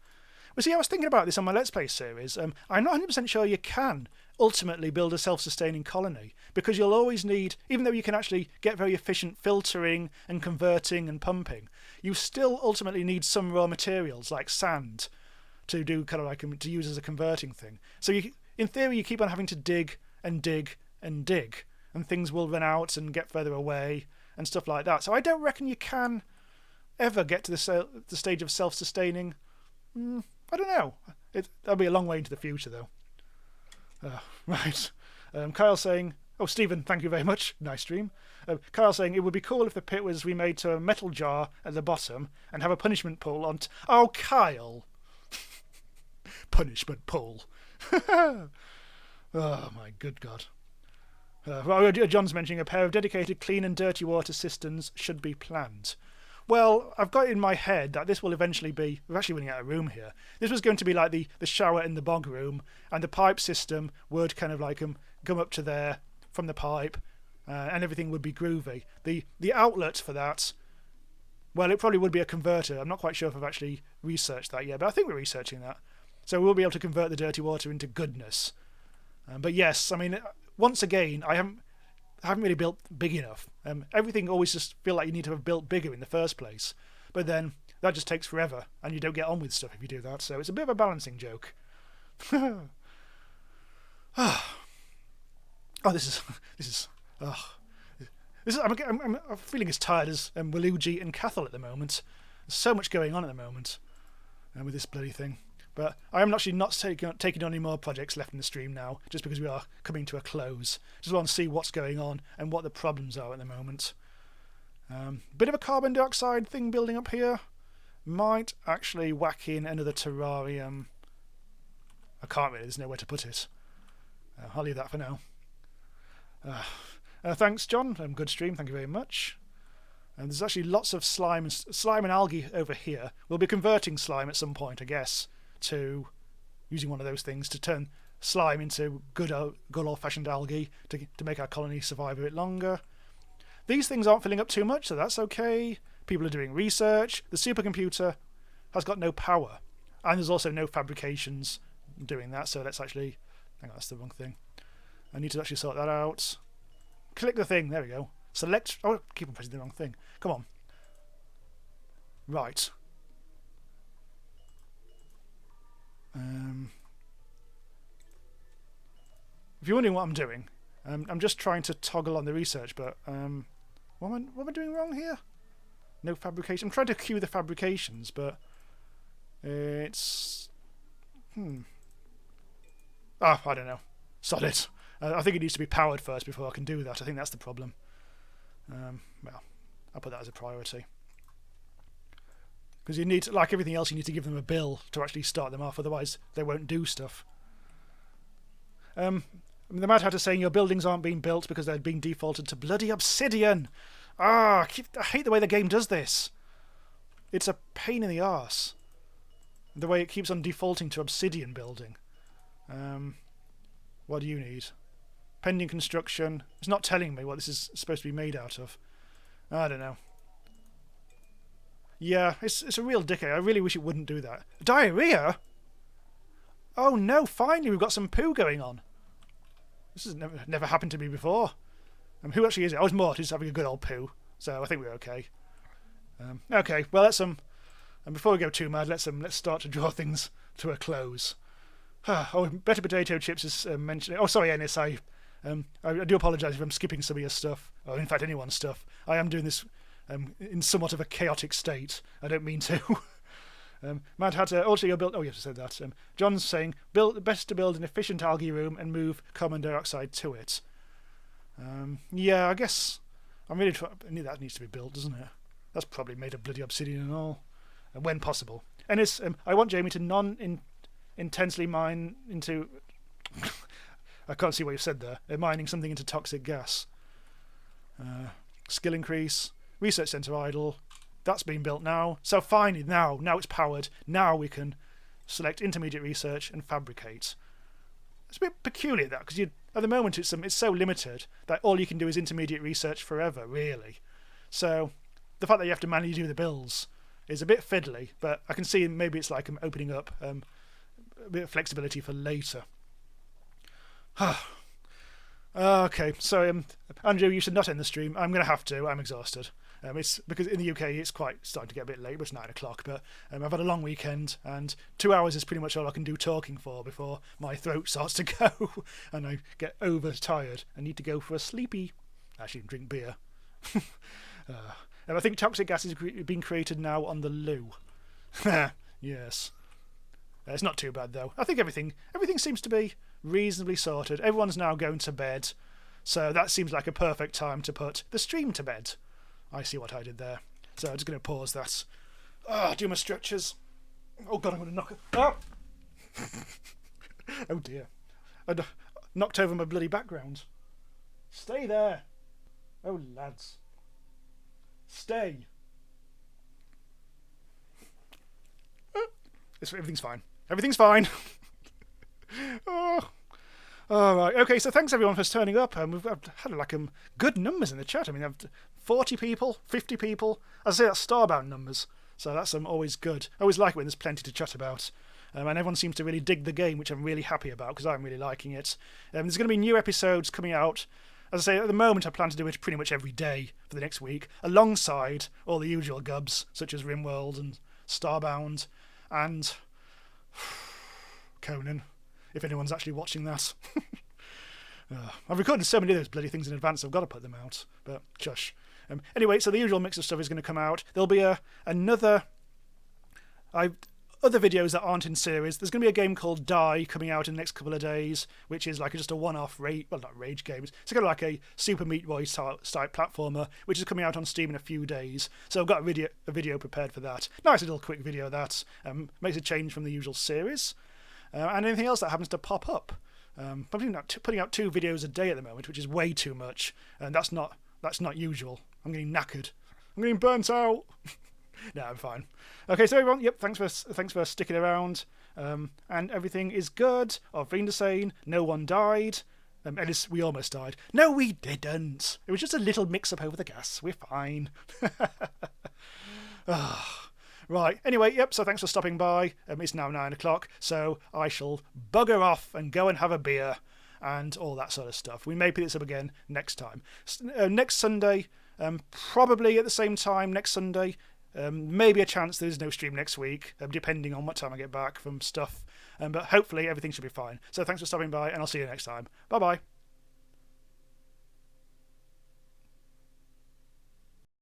Well, see, I was thinking about this on my Let's Play series. I'm not 100% sure you can ultimately build a self-sustaining colony, because you'll always need, even though you can actually get very efficient filtering and converting and pumping, you still ultimately need some raw materials like sand to do kind of like to use as a converting thing. So in theory you keep on having to dig and dig and dig, and things will run out and get further away and stuff like that. So I don't reckon you can ever get to the stage of self-sustaining. I don't know. That'll be a long way into the future, though. Right. Kyle saying, oh, Stephen, thank you very much. Nice stream. Kyle saying, it would be cool if the pit was remade to a metal jar at the bottom and have a punishment pull on... Oh, Kyle! Punishment pull. Oh, my good God. John's mentioning a pair of dedicated clean and dirty water cisterns should be planned. Well, I've got in my head that this will eventually be... We're actually running out of room here. This was going to be like the shower in the bog room, and the pipe system would kind of like come up to there from the pipe, and everything would be groovy. The outlet for that, well, it probably would be a converter. I'm not quite sure if I've actually researched that yet, but I think we're researching that. So we'll be able to convert the dirty water into goodness. But yes, I mean, once again, I haven't really built big enough. Everything always just feel like you need to have built bigger in the first place. But then that just takes forever, and you don't get on with stuff if you do that. So it's a bit of a balancing joke. I'm feeling as tired as Waluigi and Cathal at the moment. There's so much going on at the moment with this bloody thing. But I am actually not taking on any more projects left in the stream now, just because we are coming to a close. Just want to see what's going on and what the problems are at the moment. Bit of a carbon dioxide thing building up here. Might actually whack in another terrarium. I can't really, there's nowhere to put it. I'll leave that for now. Thanks, John. Good stream, thank you very much. There's actually lots of slime and algae over here. We'll be converting slime at some point, I guess, to using one of those things to turn slime into good old-fashioned algae to make our colony survive a bit longer. These things aren't filling up too much, so that's okay. People are doing research. The supercomputer has got no power, and there's also no fabrications doing that, so let's actually... Hang on, that's the wrong thing. I need to actually sort that out. Click the thing, there we go. Select... Oh, I keep on pressing the wrong thing. Come on. Right. If you're wondering what I'm doing, I'm just trying to toggle on the research, but what am I doing wrong here? No fabrication. I'm trying to queue the fabrications, but it's... Ah, I don't know. Sod it. I think it needs to be powered first before I can do that. I think that's the problem. Well, I'll put that as a priority. Because you need, like everything else, you need to give them a bill to actually start them off, otherwise they won't do stuff. I mean, the Mad Hatter's saying your buildings aren't being built because they're being defaulted to bloody obsidian. Ah, I hate the way the game does this. It's a pain in the arse. The way it keeps on defaulting to obsidian building. What do you need? Pending construction. It's not telling me what this is supposed to be made out of. I don't know. Yeah, it's a real dickhead. I really wish it wouldn't do that. Diarrhea? Oh no, finally we've got some poo going on. This has never happened to me before. Who actually is it? I was Morty's having a good old poo, so I think we're okay. Okay, well let's and before we go too mad, let's start to draw things to a close. Oh, Better Potato Chips is mentioning. Oh, sorry, Ennis. I do apologise if I'm skipping some of your stuff, or in fact anyone's stuff. I am doing this in somewhat of a chaotic state. I don't mean to. Mad Hatter, also your build. Oh, you have to say that. John's saying best to build an efficient algae room and move carbon dioxide to it. Yeah, I guess I'm really trying. That needs to be built, doesn't it? That's probably made of bloody obsidian and all, when possible. And it's I want Jamie to intensely mine into. I can't see what you've said there. Mining something into toxic gas. Skill increase. Research centre idle. That's been built now. So finally, now it's powered. Now we can select intermediate research and fabricate. It's a bit peculiar that because at the moment it's so limited that all you can do is intermediate research forever, really. So the fact that you have to manually do the builds is a bit fiddly. But I can see maybe it's like I'm opening up a bit of flexibility for later. Okay, so Andrew, you should not end the stream. I'm going to have to. I'm exhausted. It's because in the UK it's quite starting to get a bit late, but it's 9 o'clock. But I've had a long weekend, and 2 hours is pretty much all I can do talking for before my throat starts to go, and I get overtired. I need to go for a sleepy. Actually, drink beer. And I think toxic gas is being created now on the loo. Yes. It's not too bad though. I think everything seems to be reasonably sorted. Everyone's now going to bed, so that seems like a perfect time to put the stream to bed. I see what I did there. So I'm just going to pause that. Do my stretches. Oh god, I'm going to knock it. Oh! Oh dear. I knocked over my bloody background. Stay there. Oh lads. Stay. Everything's fine. Everything's fine. Oh. All right. Okay. So thanks everyone for turning up. We've had like good numbers in the chat. I mean, 40 people, 50 people. As I say, that's Starbound numbers. So that's always good. I always like it when there's plenty to chat about. And everyone seems to really dig the game, which I'm really happy about because I'm really liking it. There's going to be new episodes coming out. As I say, at the moment I plan to do it pretty much every day for the next week, alongside all the usual gubs, such as RimWorld and Starbound and Conan, if anyone's actually watching that. I've recorded so many of those bloody things in advance, I've got to put them out, but shush. Anyway, so the usual mix of stuff is going to come out. There'll be other videos that aren't in series. There's going to be a game called Die coming out in the next couple of days, which is like just a one-off not rage game. It's kind of like a Super Meat Boy type platformer, which is coming out on Steam in a few days. So I've got a video prepared for that. Nice little quick video of that. Makes a change from the usual series. And anything else that happens to pop up. I'm putting out 2 videos a day at the moment, which is way too much, and that's not usual. I'm getting knackered. I'm getting burnt out. No, I'm fine. Okay, so everyone, yep, thanks for sticking around. And everything is good. Auf Wiedersehen. No one died. Ellis, we almost died. No, we didn't. It was just a little mix-up over the gas. We're fine. Right, anyway, yep, so thanks for stopping by. It's now 9 o'clock, so I shall bugger off and go and have a beer and all that sort of stuff. We may pick this up again next time. Next Sunday, probably at the same time next Sunday. Maybe a chance there's no stream next week, depending on what time I get back from stuff. But hopefully everything should be fine. So thanks for stopping by, and I'll see you next time. Bye-bye.